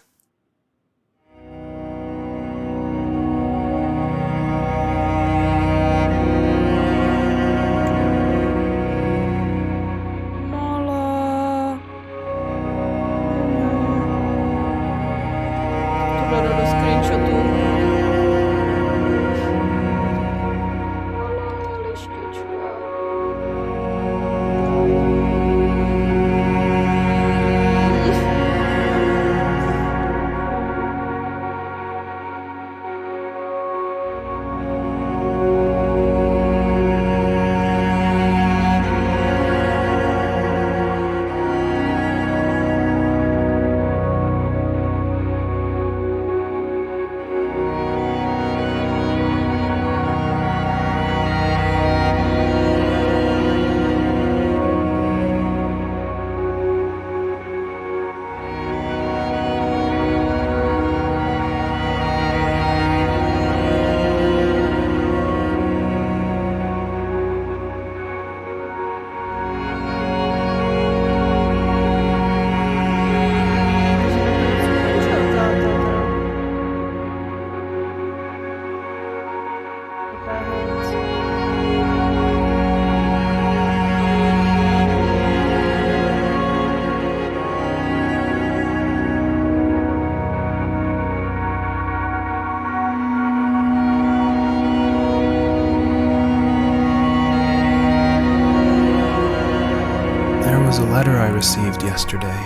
Letter I received yesterday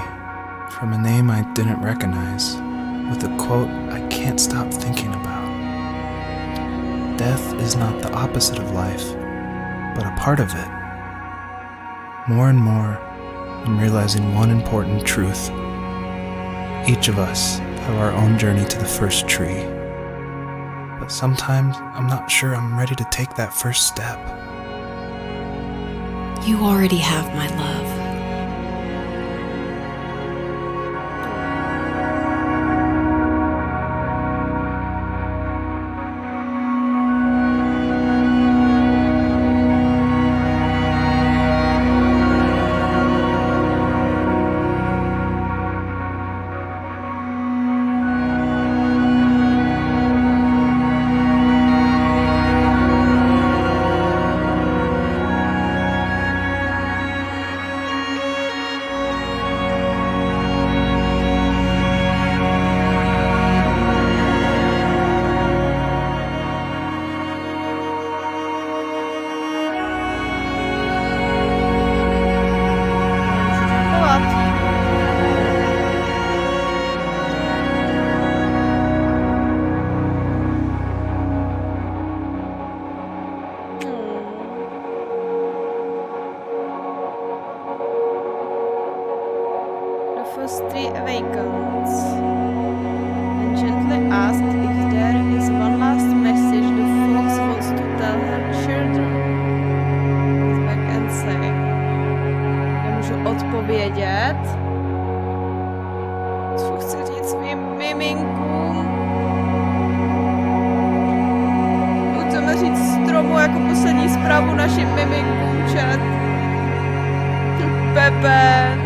from a name I didn't recognize, with a quote I can't stop thinking about. Death is not the opposite of life, but a part of it. More and more, I'm realizing one important truth. Each of us have our own journey to the first tree, but sometimes I'm not sure I'm ready to take that first step. You already have my love. First Tree awakens and gently asks if there is one last message the fox wants to tell her children. Back and say. Já můžu odpovědět. Co chci říct svým miminkům? Chceme říct stromu jako poslední zprávu našim miminkům, chat. Pepenc.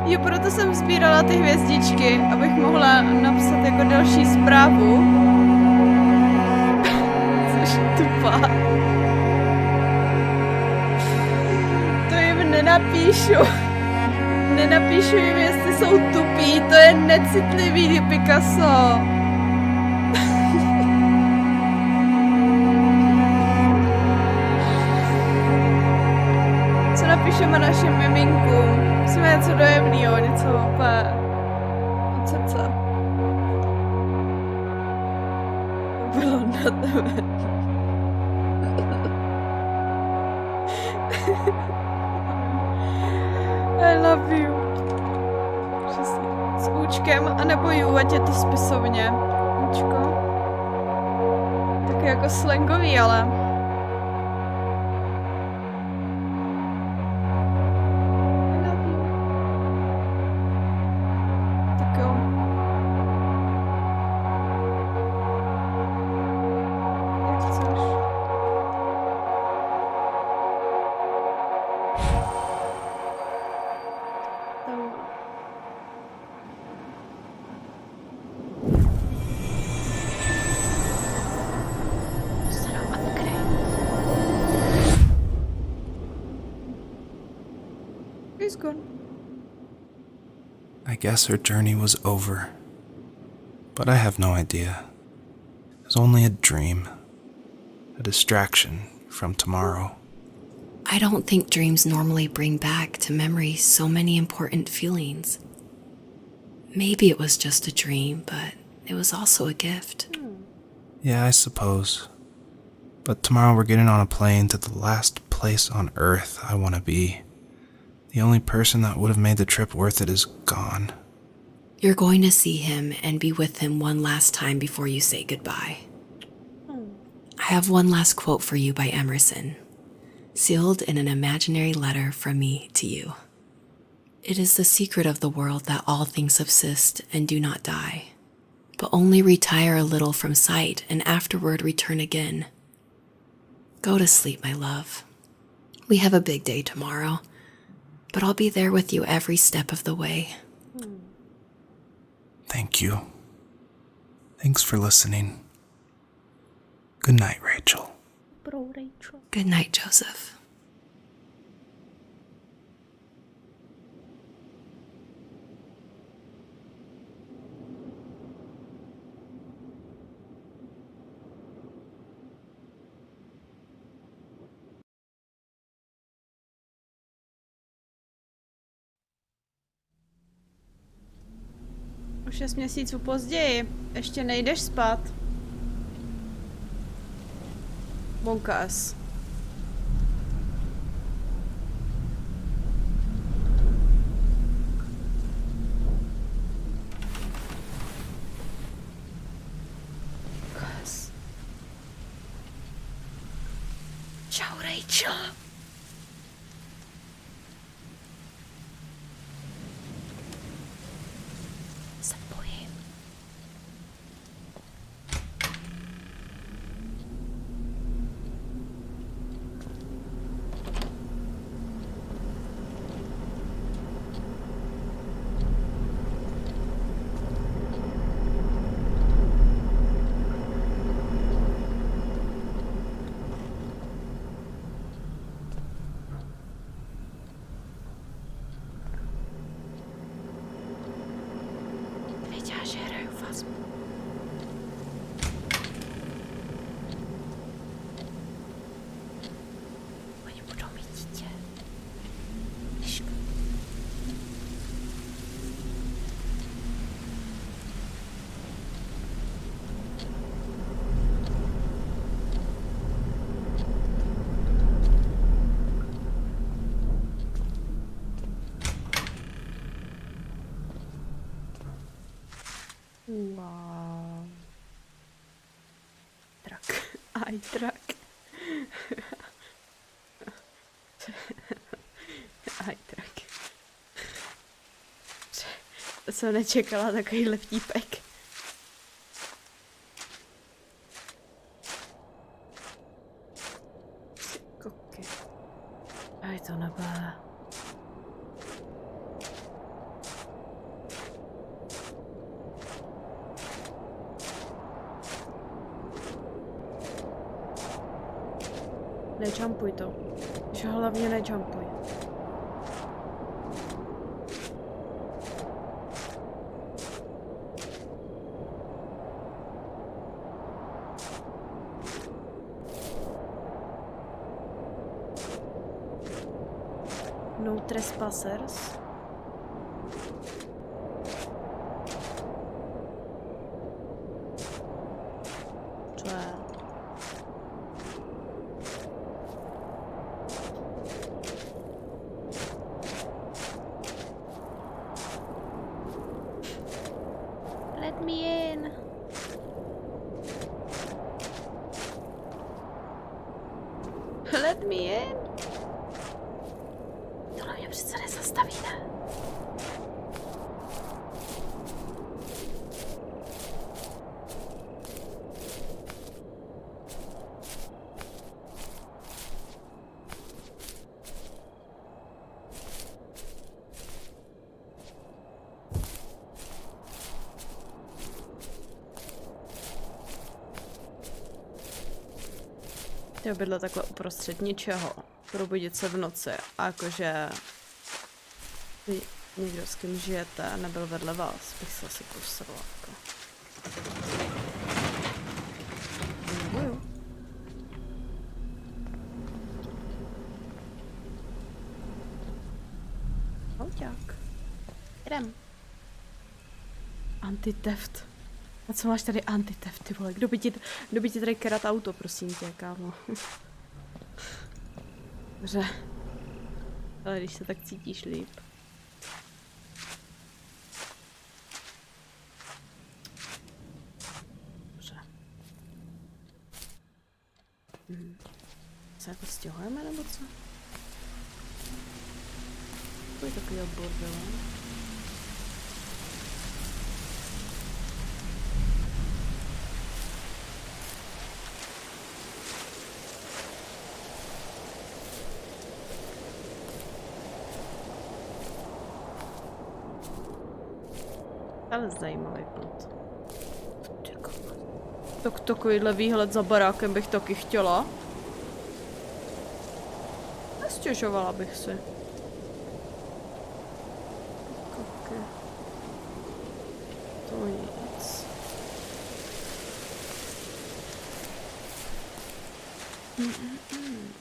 Jo, proto jsem sbírala ty hvězdičky, abych mohla napsat jako další zprávu. Což je tupá. To jim nenapíšu. Nenapíšu jim, jestli jsou tupí, to je necitlivý, Picasso. Co napíšeme našim miminkům? Musíme něco dojemného, něco úplně od srdce. Bylo na tebe. I love you. Přesně. S účkem, anebo ju, ať je to spisovně. Účko. Taky jako slangový, ale... He's gone. I guess her journey was over. But I have no idea. It was only a dream. A distraction from tomorrow. I don't think dreams normally bring back to memory so many important feelings. Maybe it was just a dream, but it was also a gift. Yeah, I suppose. But tomorrow we're getting on a plane to the last place on Earth I want to be. The only person that would have made the trip worth it is gone. You're going to see him and be with him one last time before you say goodbye. I have one last quote for you by Emerson, sealed in an imaginary letter from me to you. It is the secret of the world that all things subsist and do not die, but only retire a little from sight and afterward return again. Go to sleep, my love. We have a big day tomorrow, but I'll be there with you every step of the way. Thank you. Thanks for listening. Good night, Rachel. Bro, Rachel. Good night, Joseph. O 6 měsíců později. Ještě nejdeš spát. Monkas. Monkas. Čau, Rachel. Se bojím. Věděla, že hraju fazmu. Oni budou mít dítě. Liška. Wow. Trak. Aj trak. Aj trak. To jsem nečekala, takovýhle vtípek. Koky. Aj to nebude. Nejumpuj to. Že hlavně nejumpuj. No trespassers. Co je? Let me in. Tohle mě přece nezastaví, ne? Chtěl bydlet takhle uprostřed ničeho, probudit se v noci a jakože někdo, s kým žijete, nebyl vedle vás, bych se asi posrala. Nebuju. Auťák. Jdem. Antiteft. A co máš tady antiteft, ty vole? Kdo by ti tady kerat auto, prosím tě, kámo? Dobře. Ale když se tak cítíš líp. Dobře. Se jako stěhujeme, nebo co? To je takový bordel. Ale zajímavý plot. Tak takovýhle výhled za barákem bych taky chtěla. Nestěžovala bych si. Koky. To nic.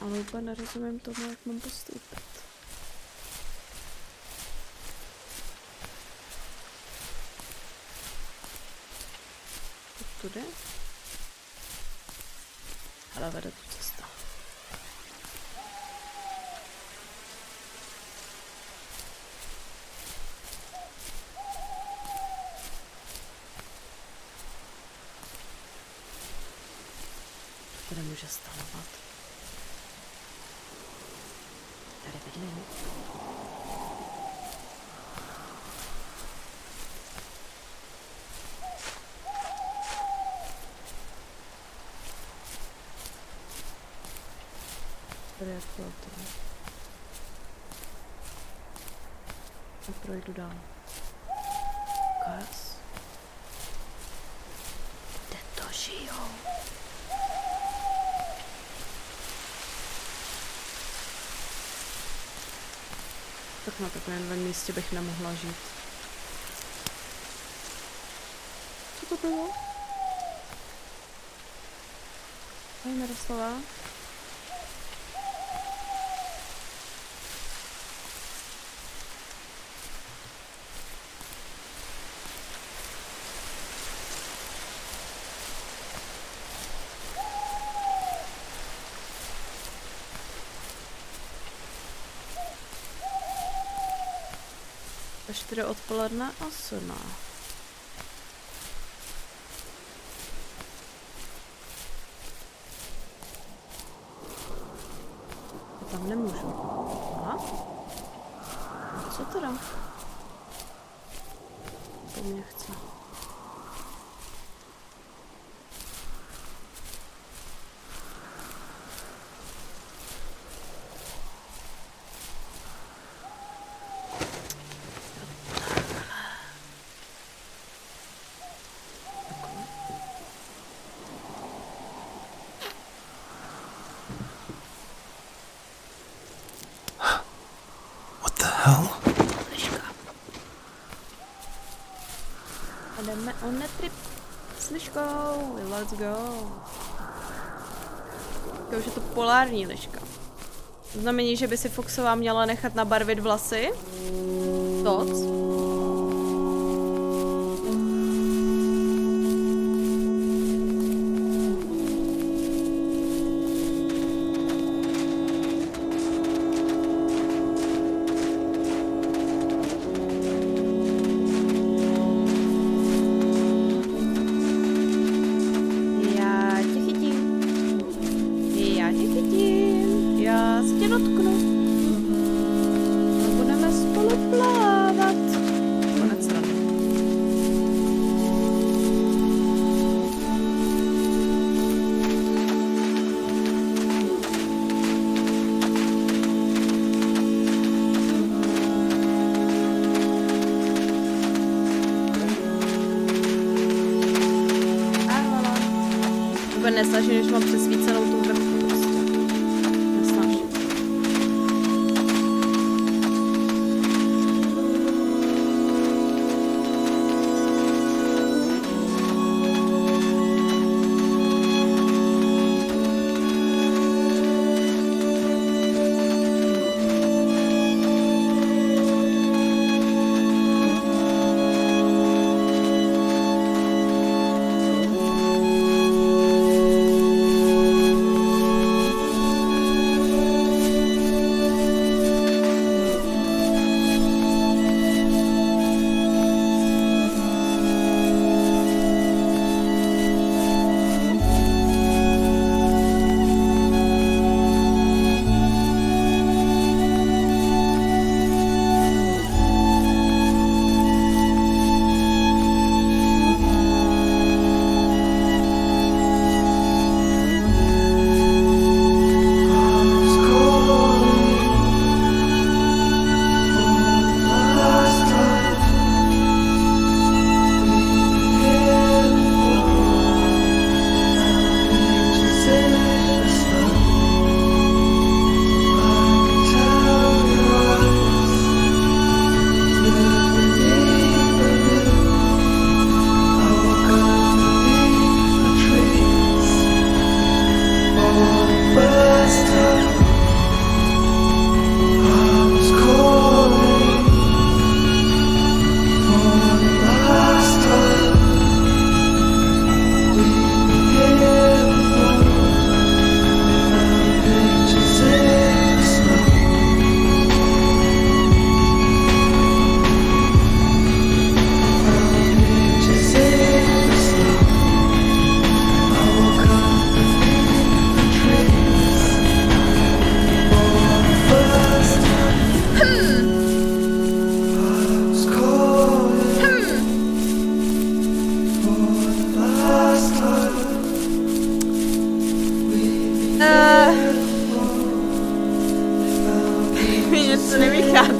Ale úplně nerozumím tomu, jak mám postoupit. Tudy? Ale vede tu cesta. To nemůže stanovat. Tady bydlím. Jak to a projdu dál. Kas. Kde to žijou? Tak na takovém místě bych nemohla žít. Co to bylo? Tady Miroslava. Až 4 odpoledne a 7. Tam nemůžu. Aha. Co teda? To mě chce. Jdeme on a trip s Liškou, let's go. To už je to polární liška. To znamená, že by si Foxová měla nechat nabarvit vlasy. Toc. Já tě chytím. úplně nesnažím, když mám přesvícenou tu webku prostě. Nesnažím. to nevychází.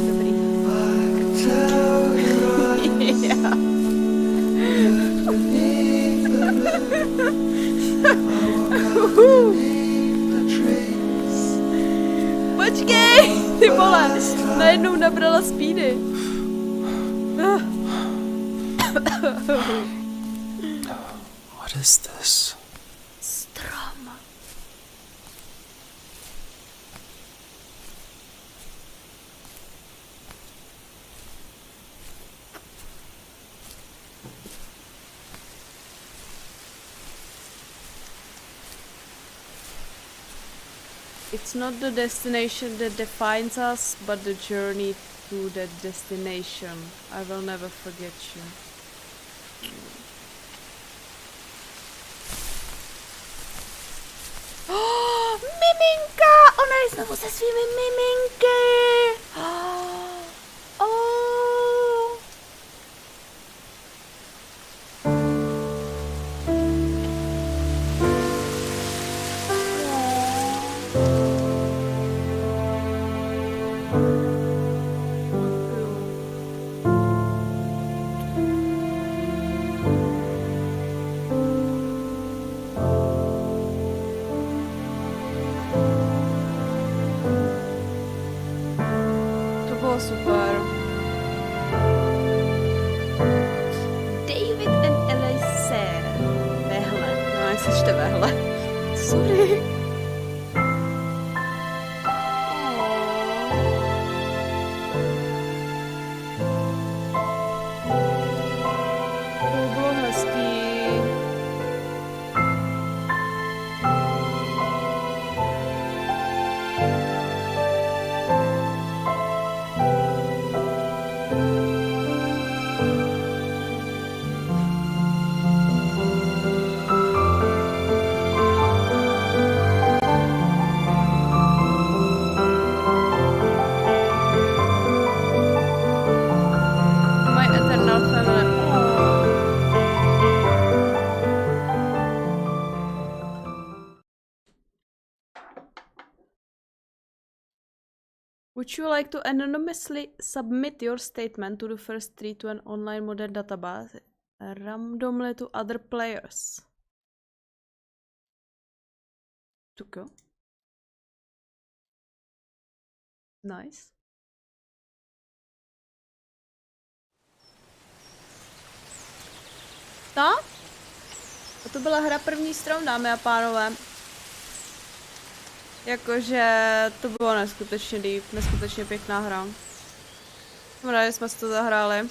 Dobrý. Počkej, ty vole, najednou nabrala speedy. What is this? Strom. It's not the destination that defines us, but the journey to that destination. I will never forget you. Oh, miminka! Ona je znovu se svými miminky! Oh. Super. David and Elise. Vehle. No, jak se čte vehle. Sorry. To bylo hezký. Would you like to anonymously submit your statement to the First Tree to an online modern database? Randomly to other players. Tuko. Nice. No? A to byla hra první strom, dámy a pánové. Jakože to bylo neskutečně deep, neskutečně pěkná hra. Jsem ráda, že jsme si to zahráli.